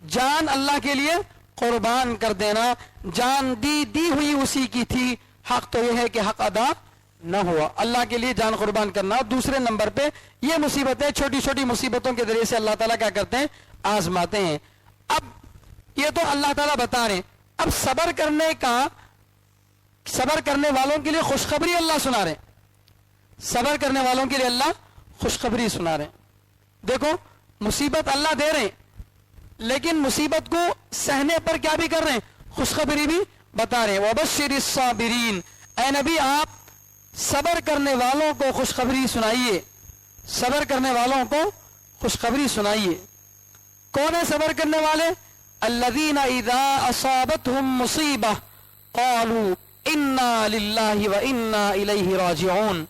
جان اللہ کے لیے قربان کر دینا, جان دی ہوئی اسی کی تھی, حق تو یہ ہے کہ حق ادا نہ ہوا, اللہ کے لیے جان قربان کرنا. دوسرے نمبر پہ یہ مصیبتیں, چھوٹی چھوٹی مصیبتوں کے ذریعے سے اللہ تعالیٰ کیا کرتے ہیں, آزماتے ہیں. اب یہ تو اللہ تعالیٰ بتا رہے ہیں. اب صبر کرنے والوں کے لیے خوشخبری اللہ سنا رہے ہیں, صبر کرنے والوں کے لیے اللہ خوشخبری سنا رہے ہیں. دیکھو مصیبت اللہ دے رہے ہیں, لیکن مصیبت کو سہنے پر کیا بھی کر رہے ہیں, خوشخبری بھی بتا رہے ہیں. وَبَشِّرِ الصَّابِرِينَ, اے نبی آپ صبر کرنے والوں کو خوشخبری سنائیے, صبر کرنے والوں کو خوشخبری سنائیے. کون ہے صبر کرنے والے, الذین اذا اصابتهم مصیبہ قالوا انا للہ وانا الیہ راجعون.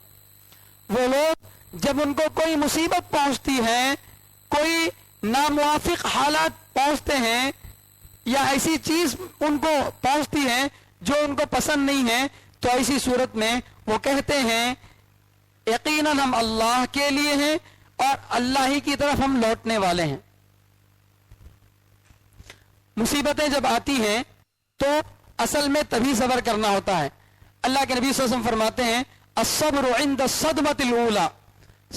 وہ لوگ جب ان کو کوئی مصیبت پہنچتی ہے, کوئی ناموافق حالات پہنچتے ہیں, یا ایسی چیز ان کو پہنچتی ہے جو ان کو پسند نہیں ہے, تو ایسی صورت میں وہ کہتے ہیں یقیناً ہم اللہ کے لیے ہیں اور اللہ ہی کی طرف ہم لوٹنے والے ہیں. مصیبتیں جب آتی ہیں تو اصل میں تبھی صبر کرنا ہوتا ہے. اللہ کے نبی صلی اللہ علیہ وسلم فرماتے ہیں الصبر عند الصدمۃ الاولی,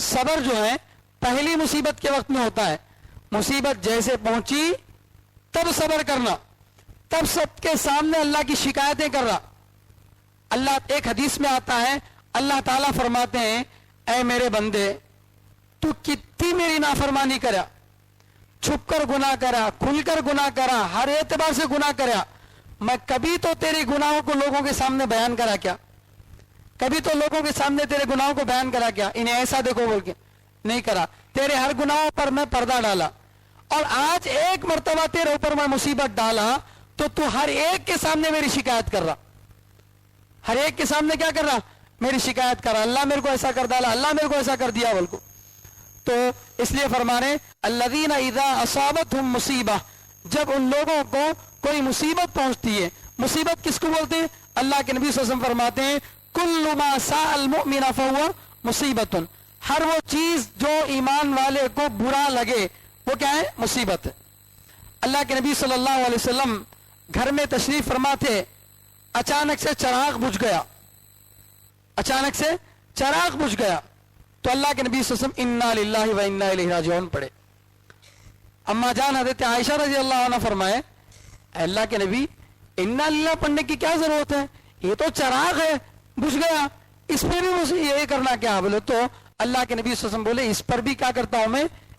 صبر جو ہے پہلی مصیبت کے وقت میں ہوتا ہے. مصیبت جیسے پہنچی تب صبر کرنا, تب سب کے سامنے اللہ کی شکایتیں کر رہا. اللہ, ایک حدیث میں آتا ہے اللہ تعالیٰ فرماتے ہیں اے میرے بندے تو کتنی میری نافرمانی کرا, چھپ کر گناہ کرا, کھل کر گناہ کرا, ہر اعتبار سے گناہ کرا, میں کبھی تو تیرے گناہوں کو لوگوں کے سامنے بیان کرا کیا, کبھی تو لوگوں کے سامنے تیرے گناہوں کو بیان کرا کیا, انہیں ایسا دیکھو بول کے نہیں کرا. تیرے ہر گناہوں پر میں پردہ ڈالا, اور آج ایک مرتبہ تیرے اوپر میں مصیبت ڈالا تو ہر ایک کے سامنے میری شکایت کر رہا, ہر ایک کے سامنے کیا کر رہا, میری شکایت کر رہا, اللہ میرے کو ایسا کر ڈالا, اللہ میرے کو ایسا کر دیا بول کو. تو اس لیے فرما رہے الذین اذا اصابتهم مصیبہ, جب ان لوگوں کو کوئی مصیبت پہنچتی ہے. مصیبت کس کو بولتے ہیں, اللہ کے نبی صلی اللہ علیہ وسلم فرماتے ہیں کل ما ساء المؤمن فهو مصیبت, ہر وہ چیز جو ایمان والے کو برا لگے وہ کیا ہے, مصیبت ہے. اللہ کے نبی صلی اللہ علیہ وسلم گھر میں تشریف فرما تھے, اچانک سے چراغ بجھ گیا, اچانک سے چراغ بجھ گیا, تو اللہ کے نبی صلی اللہ علیہ وسلم انا للہ و انا الیہ راجعون پڑھے. اما جان حضرت عائشہ رضی اللہ عنہ فرمائے اے اللہ کے نبی انا للہ پڑھنے کی کیا ضرورت ہے, یہ تو چراغ ہے بجھ گیا, اس پہ بھی یہ کرنا کیا, بولے تو اللہ کے نبی صلی اللہ علیہ وسلم بولے اس پر بھی کیا کرتا ہوں میں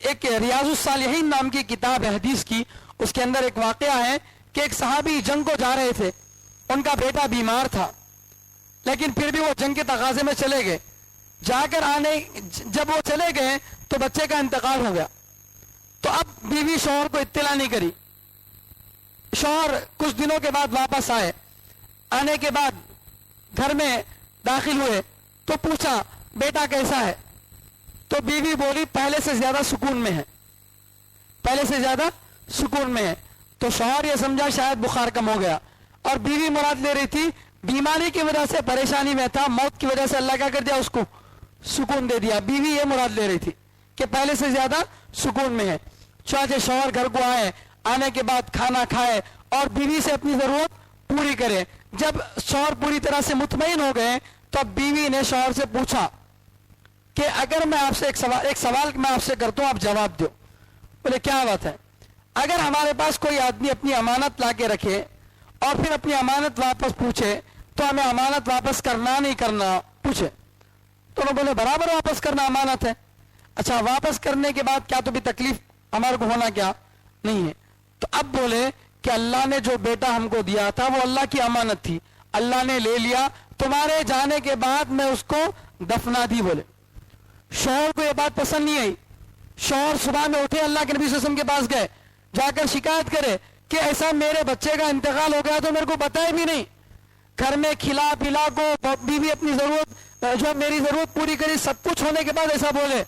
ایک ریاض الصالحین نام کی کتاب ہے حدیث کی، اس کے اندر ایک واقعہ ہے کہ ایک صحابی جنگ کو جا رہے تھے، ان کا بیٹا بیمار تھا، لیکن پھر بھی وہ جنگ کے تقاضے میں چلے گئے. جا کر جب وہ چلے گئے تو بچے کا انتقال ہو گیا. تو اب بیوی شوہر کو اطلاع نہیں کری. شوہر کچھ دنوں کے بعد واپس آئے. آنے کے بعد گھر میں داخل ہوئے تو پوچھا بیٹا کیسا ہے؟ تو بیوی بولی پہلے سے زیادہ سکون میں ہے، پہلے سے زیادہ سکون میں ہے. تو شوہر یہ سمجھا شاید بخار کم ہو گیا، اور بیوی مراد لے رہی تھی بیماری کی وجہ سے پریشانی میں تھا، موت کی وجہ سے اللہ کیا کر دیا، اس کو سکون دے دیا. بیوی یہ مراد لے رہی تھی کہ پہلے سے زیادہ سکون میں ہے. چاچے شوہر گھر کو آئے، آنے کے بعد کھانا کھائے اور بیوی سے اپنی ضرورت پوری کرے. جب شوہر پوری طرح سے مطمئن ہو گئے تو اب بیوی نے شوہر سے پوچھا کہ اگر میں آپ سے ایک سوال میں آپ سے کرتا ہوں، آپ جواب دو. بولے کیا بات ہے؟ اگر ہمارے پاس کوئی آدمی اپنی امانت لا کے رکھے اور پھر اپنی امانت واپس پوچھے تو ہمیں امانت واپس کرنا نہیں کرنا پوچھے. تو انہوں بولے برابر واپس کرنا امانت ہے. اچھا واپس کرنے کے بعد کیا تو بھی تکلیف ہمارے کو ہونا کیا نہیں ہے؟ تو اب بولے کہ اللہ نے جو بیٹا ہم کو دیا تھا وہ اللہ کی امانت تھی، اللہ نے لے لیا، تمہارے جانے کے بعد میں اس کو دفنا دی. بولے شوہر کو یہ بات پسند نہیں آئی. شوہر صبح میں اٹھے، اللہ کے نبی صلی اللہ علیہ وسلم کے پاس گئے، جا کر شکایت کرے کہ ایسا میرے بچے کا انتقال ہو گیا تو میرے کو بتایا بھی نہیں، گھر میں کھلا پلا کو بیوی اپنی ضرورت جو میری ضرورت پوری کری، سب کچھ ہونے کے بعد ایسا بولے.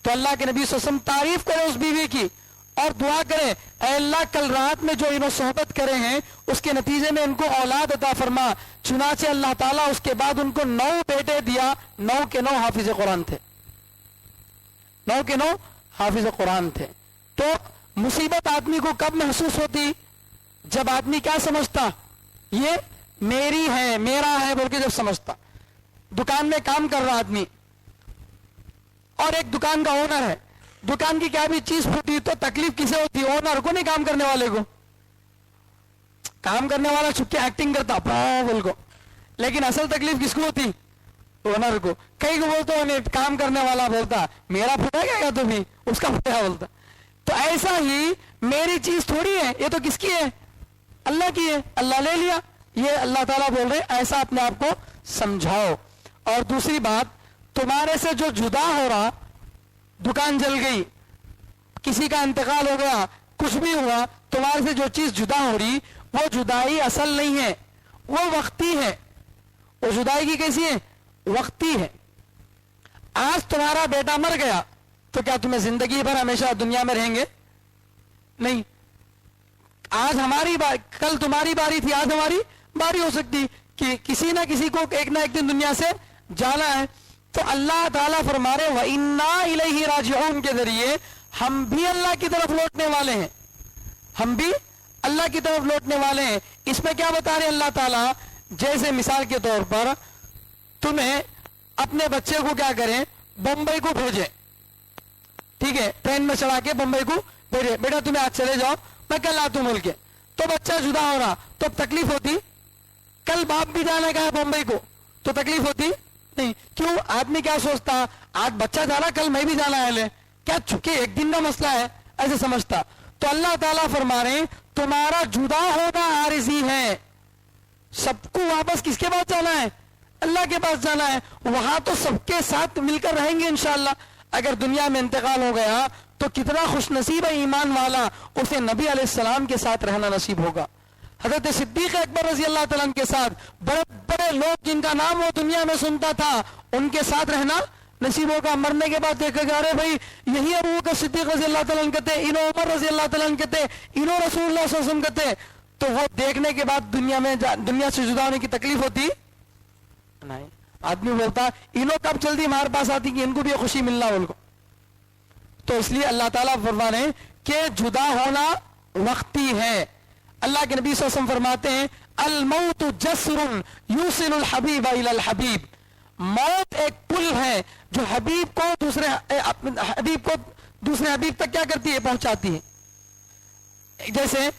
تو اللہ کے نبی صلی اللہ علیہ وسلم تعریف کرے اس بیوی کی اور دعا کرے اے اللہ کل رات میں جو انہوں صحبت کرے ہیں اس کے نتیجے میں ان کو اولاد عطا فرما. چنانچہ اللہ تعالیٰ اس کے بعد ان کو 9 بیٹے دیا، 9 کے 9 حافظ قرآن تھے، 9 کے 9 حافظ قرآن تھے. تو مصیبت آدمی کو کب محسوس ہوتی؟ جب آدمی کیا سمجھتا، یہ میری ہے، میرا ہے بول کے جب سمجھتا. دکان میں کام کر رہا آدمی اور ایک دکان کا اونر ہے، دکان کی کیا بھی چیز پھوٹی تو تکلیف کسے ہوتی؟ اونر کو نہیں، کام کرنے والے کو. کام کرنے والا چھپ کے ایکٹنگ کرتا بول کو، لیکن اصل تکلیف کس کو ہوتی؟ اونر کو. کئی کو بولتا کام کرنے والا بولتا میرا پھوٹا کیا تمہیں، اس کا پھوٹا بولتا. تو ایسا ہی میری چیز تھوڑی ہے، یہ تو کس کی ہے؟ اللہ کی ہے، اللہ لے لیا. یہ اللہ تعالیٰ بول رہے ایسا اپنے آپ کو سمجھاؤ. اور دوسری بات، تمہارے سے جو جدا ہو رہا، دکان جل گئی، کسی کا انتقال ہو گیا، کچھ بھی ہوا، تمہارے سے جو چیز جدا ہو رہی وہ جدائی اصل نہیں ہے، وہ وقتی ہے. وہ جدائی کی کیسی ہے؟ وقتی ہے. آج تمہارا بیٹا مر گیا تو کیا تمہیں زندگی بھر ہمیشہ دنیا میں رہیں گے؟ نہیں. آج ہماری کل تمہاری باری تھی، آج ہماری باری ہو سکتی کہ کسی نہ کسی کو ایک نہ ایک دن دنیا سے جانا ہے. تو اللہ تعالیٰ فرما رہے وَإِنَّا إِلَيْهِ رَاجِعُونَ کے ذریعے ہم بھی اللہ کی طرف لوٹنے والے ہیں، ہم بھی اللہ کی طرف لوٹنے والے ہیں. اس میں کیا بتا رہے اللہ تعالیٰ؟ جیسے مثال کے طور پر تمہیں اپنے بچے کو کیا کریں، بمبئی کو بھیجیں، ٹھیک ہے، ٹرین میں چڑھا کے بمبئی کو بھیجے، بیٹا تمہیں آج چلے جاؤ میں کل آتا ہوں مل کے. تو بچہ جدا ہو رہا تو اب تکلیف ہوتی؟ کل باپ بھی جانا کا ہے بمبئی کو تو تکلیف ہوتی نہیں. کیوں؟ آدمی کیا سوچتا آج بچہ جانا کل میں بھی جانا ہے، کیا چونکہ ایک دن کا مسئلہ ہے ایسے سمجھتا. تو اللہ تعالیٰ فرما رہے ہیں تمہارا جدا ہونا عارضی ہے، سب کو واپس کس کے پاس جانا ہے؟ اللہ کے پاس جانا ہے. وہاں تو سب کے ساتھ مل کر رہیں گے انشاءاللہ. اگر دنیا میں انتقال ہو گیا تو کتنا خوش نصیب ہے ایمان والا، اسے نبی علیہ السلام کے ساتھ رہنا نصیب ہوگا. حضرت صدیق اکبر رضی اللہ تعالیٰ عنہ کے ساتھ، بڑے بڑے لوگ جن کا نام وہ دنیا میں سنتا تھا، ان کے ساتھ رہنا نصیب ہوگا. مرنے کے بعد دیکھا گا ارے بھائی یہی ابو بکر صدیق رضی اللہ تعالیٰ عنہ کہتے، انہوں عمر رضی اللہ تعالیٰ عنہ کہتے، انہوں رسول اللہ صلی اللہ علیہ وسلم کہتے. تو وہ دیکھنے کے بعد دنیا سے جدا ہونے کی تکلیف ہوتی نہیں. آدمی بولتا انہوں کب جلدی ہمارے پاس آتی کہ ان کو بھی خوشی ملنا ان کو. تو اس لیے اللہ تعالیٰ فرما رہے ہیں کہ جدا ہونا وقتی ہے. اللہ کے نبی صلی اللہ علیہ وسلم فرماتے ہیں الموت جسر یوصل الحبیب الی الحبیب. موت ایک پل ہے جو حبیب کو دوسرے حبیب تک کیا کرتی ہے؟ پہنچاتی ہے. جیسے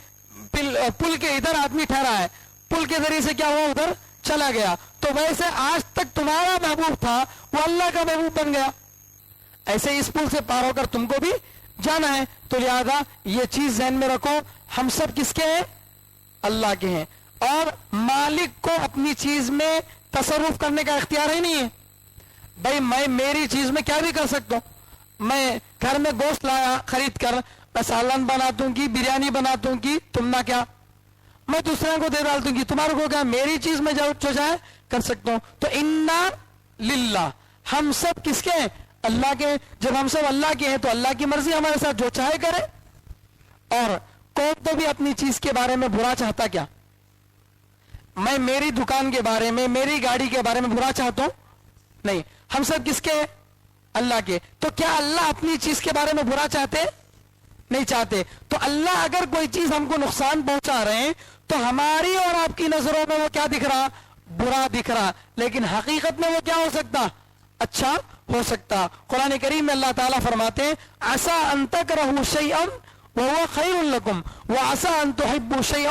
پل کے ادھر آدمی ٹھہرا ہے، پل کے ذریعے سے کیا ہوا؟ ادھر چلا گیا. تو ویسے آج تک تمہارا محبوب تھا وہ اللہ کا محبوب بن گیا، ایسے اس پل سے پار ہو کر تم کو بھی جانا ہے. تو لہذا یہ چیز ذہن میں رکھو, ہم سب کس کے ہیں؟ اللہ کے ہیں, اور مالک کو اپنی چیز میں تصرف کرنے کا اختیار ہی نہیں ہے. بھائی میں میری چیز میں کیا بھی کر سکتا ہوں. میں گھر میں گوشت لایا خرید کر, میں سالن بنا دوں گی, بریانی بنا دوں گی, تم نہ کیا, میں دوسرے کو دے ڈال دوں گی, تمہارے کو کیا, میری چیز میں جو چاہے کر سکتا ہوں. تو انا للہ, ہم سب کس کے ہیں؟ اللہ کے. جب ہم سب اللہ کے ہیں تو اللہ کی مرضی ہمارے ساتھ جو چاہے کرے. اور کون تو بھی اپنی چیز کے بارے میں برا چاہتا کیا؟ میں میری دکان کے بارے میں, میری گاڑی کے بارے میں برا چاہتا ہوں؟ نہیں. ہم سب کس کے ہیں؟ اللہ کے. تو کیا اللہ اپنی چیز کے بارے میں برا چاہتے؟ نہیں چاہتے. تو اللہ اگر کوئی چیز ہم کو نقصان پہنچا رہے ہیں تو ہماری اور آپ کی نظروں میں وہ کیا دکھ رہا؟ برا دکھ رہا, لیکن حقیقت میں وہ کیا ہو سکتا؟ اچھا ہو سکتا. قرآن کریم میں اللہ تعالیٰ فرماتے ہیں عسیٰ ان تکرہوا شیئا وہو خیر لکم وعسیٰ ان تحبوا شیئا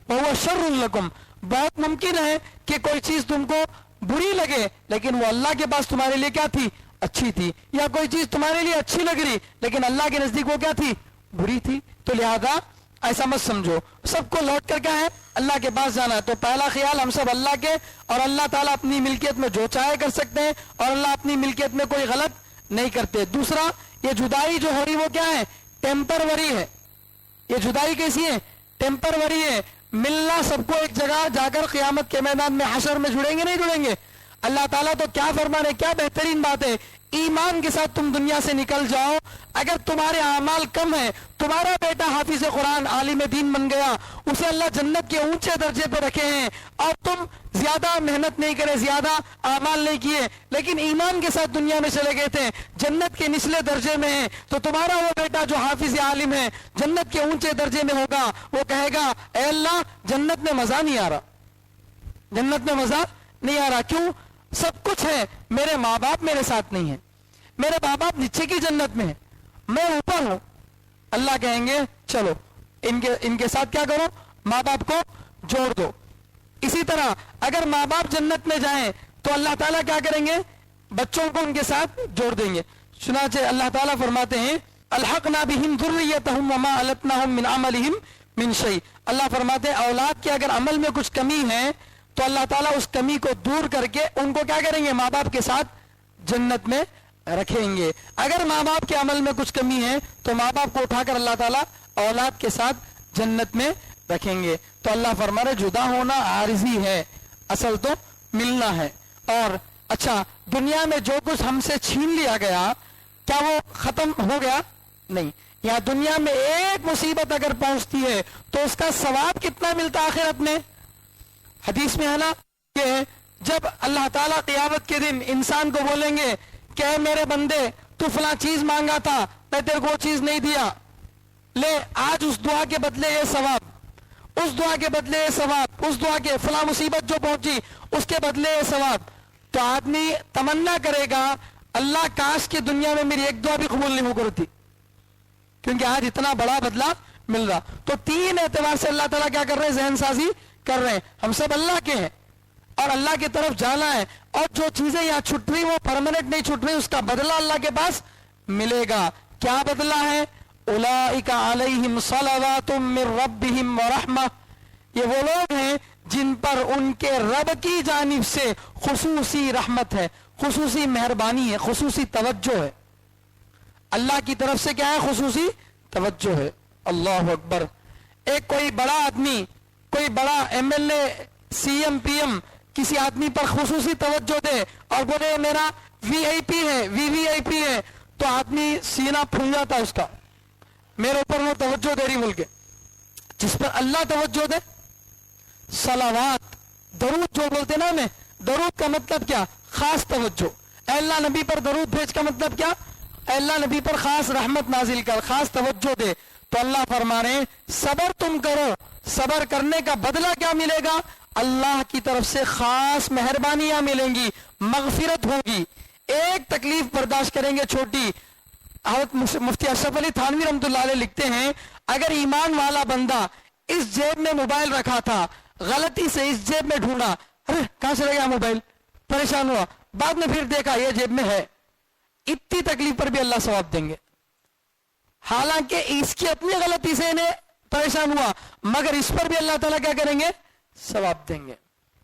وہو شر لکم. بہت ممکن ہے کہ کوئی چیز تم کو بری لگے لیکن وہ اللہ کے پاس تمہارے لیے کیا تھی؟ اچھی تھی. یا کوئی چیز تمہارے لیے اچھی لگ رہی لیکن اللہ کے نزدیک وہ کیا تھی؟ بری تھی. تو لہذا ایسا مت سمجھو, سب کو لوٹ کر کیا ہے؟ اللہ کے پاس جانا ہے. تو پہلا خیال ہم سب اللہ کے, اور اللہ تعالیٰ اپنی ملکیت میں جو چاہے کر سکتے ہیں, اور اللہ اپنی ملکیت میں کوئی غلط نہیں کرتے. دوسرا, یہ جدائی جو ہو رہی وہ کیا ہے؟ ٹیمپروری ہے. یہ جدائی کیسی ہے؟ ٹیمپروری ہے. ملنا سب کو ایک جگہ جا کر قیامت کے میدان میں حشر میں جڑیں گے نہیں جڑیں گے؟ اللہ تعالیٰ تو کیا فرما رہے, کیا بہترین بات ہے, ایمان کے ساتھ تم دنیا سے نکل جاؤ. اگر تمہارے اعمال کم ہیں, تمہارا بیٹا حافظ قرآن عالم دین بن گیا, اسے اللہ جنت کے اونچے درجے پہ رکھے ہیں, اور تم زیادہ محنت نہیں کرے, زیادہ اعمال نہیں کیے, لیکن ایمان کے ساتھ دنیا میں چلے گئے تھے, جنت کے نچلے درجے میں ہیں, تو تمہارا وہ بیٹا جو حافظ عالم ہے جنت کے اونچے درجے میں ہوگا, وہ کہے گا اے اللہ جنت میں مزہ نہیں آ رہا, جنت میں مزہ نہیں آ رہا. کیوں؟ سب کچھ ہے, میرے ماں باپ میرے ساتھ نہیں ہیں, میرے ماں باپ نیچے کی جنت میں ہیں, میں اوپر ہوں. اللہ کہیں گے چلو ان کے ساتھ کیا کرو؟ ماں باپ کو جوڑ دو. اسی طرح اگر ماں باپ جنت میں جائیں تو اللہ تعالیٰ کیا کریں گے؟ بچوں کو ان کے ساتھ جوڑ دیں گے. چنانچہ اللہ تعالیٰ فرماتے ہیں الحقنا بہم ذریتہم وما التناہم من عملہم من شیء. اللہ فرماتے ہیں اولاد کے اگر عمل میں کچھ کمی ہے تو اللہ تعالیٰ اس کمی کو دور کر کے ان کو کیا کریں گے؟ ماں باپ کے ساتھ جنت میں رکھیں گے. اگر ماں باپ کے عمل میں کچھ کمی ہے تو ماں باپ کو اٹھا کر اللہ تعالیٰ اولاد کے ساتھ جنت میں رکھیں گے. تو اللہ فرما رہے جدا ہونا عارضی ہے, اصل تو ملنا ہے. اور اچھا, دنیا میں جو کچھ ہم سے چھین لیا گیا کیا وہ ختم ہو گیا؟ نہیں. یہاں دنیا میں ایک مصیبت اگر پہنچتی ہے تو اس کا ثواب کتنا ملتا آخرت میں؟ حدیث میں ہے نا کہ جب اللہ تعالیٰ قیامت کے دن انسان کو بولیں گے کہ اے میرے بندے تو فلاں چیز مانگا تھا میں تیرے کو وہ چیز نہیں دیا, لے آج اس دعا کے بدلے یہ ثواب, اس دعا کے بدلے یہ ثواب, اس دعا کے فلاں مصیبت جو پہنچی اس کے بدلے یہ ثواب. تو آدمی تمنا کرے گا اللہ کاش کی دنیا میں میری ایک دعا بھی قبول نہیں ہو کرتی, کیونکہ آج اتنا بڑا بدلہ مل رہا. تو تین اعتبار سے اللہ تعالیٰ کیا کر رہے ہیں؟ ذہن سازی کر رہے ہیں. ہم سب اللہ کے ہیں اور اللہ کی طرف جانا ہے, اور جو چیزیں یہاں چھٹ رہی وہ پرماننٹ نہیں چھٹ رہی, اس کا بدلہ اللہ کے پاس ملے گا. کیا بدلہ ہے؟ اولئک علیہم صلوات من ربہم ورحمہ, یہ وہ لوگ ہیں جن پر ان کے رب کی جانب سے خصوصی رحمت ہے, خصوصی مہربانی ہے, خصوصی توجہ ہے. اللہ کی طرف سے کیا ہے؟ خصوصی توجہ ہے. اللہ اکبر. ایک کوئی بڑا آدمی, کوئی بڑا M L A, C M, P M کسی آدمی پر خصوصی توجہ دے اور بولے میرا وی آئی پی ہے, وی آئی پی ہے, تو آدمی سینہ پھول جاتا اس کا, میرے اوپر وہ توجہ دے رہی بول کے. جس پر اللہ توجہ دے, صلوات درود جو بولتے نا میں, درود کا مطلب کیا؟ خاص توجہ. اے اللہ نبی پر درود بھیج کا مطلب کیا؟ اے اللہ نبی پر خاص رحمت نازل کر, خاص توجہ دے. تو اللہ فرما رہے ہیں صبر تم کرو, صبر کرنے کا بدلہ کیا ملے گا؟ اللہ کی طرف سے خاص مہربانیاں ملیں گی, مغفرت ہوگی. ایک تکلیف برداشت کریں گے چھوٹی. حضرت مفتی اشرف علی تھانوی رحمۃ اللہ علیہ لکھتے ہیں اگر ایمان والا بندہ اس جیب میں موبائل رکھا تھا, غلطی سے اس جیب میں ڈھونڈا, ارے کہاں چلے گیا موبائل, پریشان ہوا, بعد میں پھر دیکھا یہ جیب میں ہے, اتنی تکلیف پر بھی اللہ ثواب دیں گے. حالانکہ اس کی اپنی غلطی سے انہیں پریشان ہوا، مگر اس پر بھی اللہ تعالیٰ کیا کریں گے؟ ثواب دیں گے.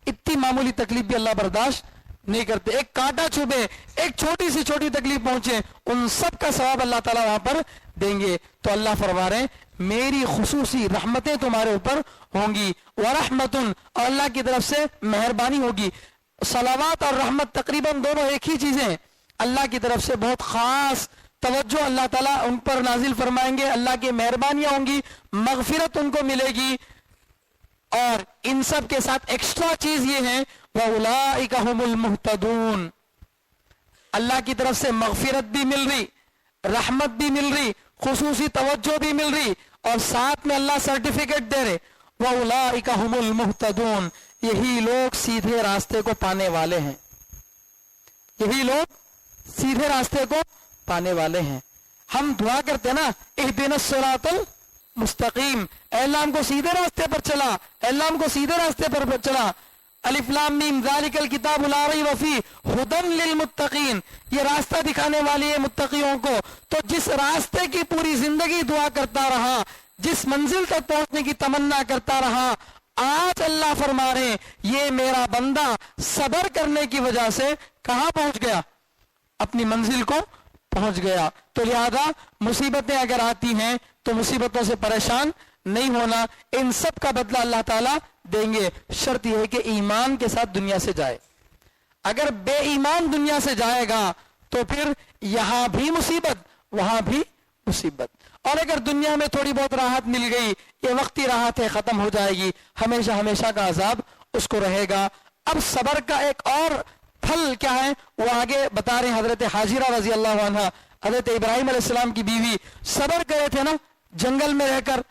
اتنی معمولی تکلیف بھی اللہ برداشت نہیں کرتے. ایک کانٹا چبھے، ایک چھوٹی سی چھوٹی تکلیف پہنچے، ان سب کا ثواب اللہ تعالیٰ وہاں پر دیں گے. تو اللہ فرما رہے ہیں میری خصوصی رحمتیں تمہارے اوپر ہوں گی، ورحمتن، اور اللہ کی طرف سے مہربانی ہوگی. صلوات اور رحمت تقریباً دونوں ایک ہی چیزیں ہیں. اللہ کی طرف سے بہت خاص توجہ اللہ تعالیٰ ان پر نازل فرمائیں گے، اللہ کی مہربانیاں ہوں گی، مغفرت ان کو ملے گی. اور ان سب کے ساتھ ایکسٹرا چیز یہ ہے وَأُولَئِكَ هُمُ الْمُهْتَدُونَ، اللہ کی طرف سے مغفرت بھی مل رہی، رحمت بھی مل رہی، خصوصی توجہ بھی مل رہی، اور ساتھ میں اللہ سرٹیفکیٹ دے رہے وَأُولَئِكَ هُمُ الْمُهْتَدُونَ، یہی لوگ سیدھے راستے کو پانے والے ہیں، یہی لوگ سیدھے راستے کو پانے والے ہیں. ہم دعا کرتے نا اہدنا الصراط المستقیم، اے اللہ ہم کو سیدھے راستے پر چلا، اے اللہ ہم کو سیدھے راستے پر چلا. الف لام میم ذالک الکتاب لا ریب فیہ ھدی للمتقین، یہ راستہ دکھانے والی ہے متقیوں کو. تو جس راستے کی پوری زندگی دعا کرتا رہا، جس منزل تک پہنچنے کی تمنا کرتا رہا، آج اللہ فرما رہے ہیں یہ میرا بندہ صبر کرنے کی وجہ سے کہاں پہنچ گیا؟ اپنی منزل کو پہنچ گیا. تو لہذا مصیبتیں اگر آتی ہیں تو مصیبتوں سے پریشان نہیں ہونا، ان سب کا بدلہ اللہ تعالیٰ دیں گے. شرط یہ ہے کہ ایمان کے ساتھ دنیا سے جائے. اگر بے ایمان دنیا سے جائے گا تو پھر یہاں بھی مصیبت وہاں بھی مصیبت. اور اگر دنیا میں تھوڑی بہت راحت مل گئی، یہ وقتی راحت ہے، ختم ہو جائے گی، ہمیشہ ہمیشہ کا عذاب اس کو رہے گا. اب صبر کا ایک اور پھل کیا ہے وہ آگے بتا رہے ہیں. حضرت حاجرہ رضی اللہ عنہ، حضرت ابراہیم علیہ السلام کی بیوی، صبر کرے تھے نا، جنگل میں رہ کر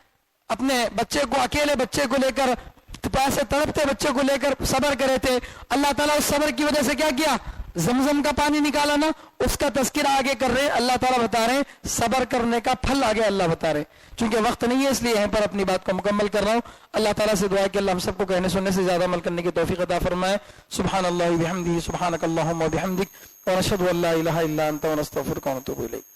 اپنے بچے کو، اکیلے بچے کو لے کر، پیاسے تڑپتے بچے کو لے کر صبر کرے تھے. اللہ تعالیٰ اس صبر کی وجہ سے کیا کیا؟ زمزم کا پانی نکالا نا، اس کا تذکرہ آگے کر رہے. اللہ تعالیٰ بتا رہے ہیں صبر کرنے کا پھل آگے اللہ بتا رہے. چونکہ وقت نہیں ہے اس لیے یہیں پر اپنی بات کو مکمل کر رہا ہوں. اللہ تعالیٰ سے دعا ہے کہ اللہ ہم سب کو کہنے سننے سے زیادہ عمل کرنے کی توفیق عطا فرمائے. سبحان اللہ وبحمدہ، سبحانک اللہم وبحمدک، ونشہد ان لا الہ الا انت ونستغفرک ونتوب الیک.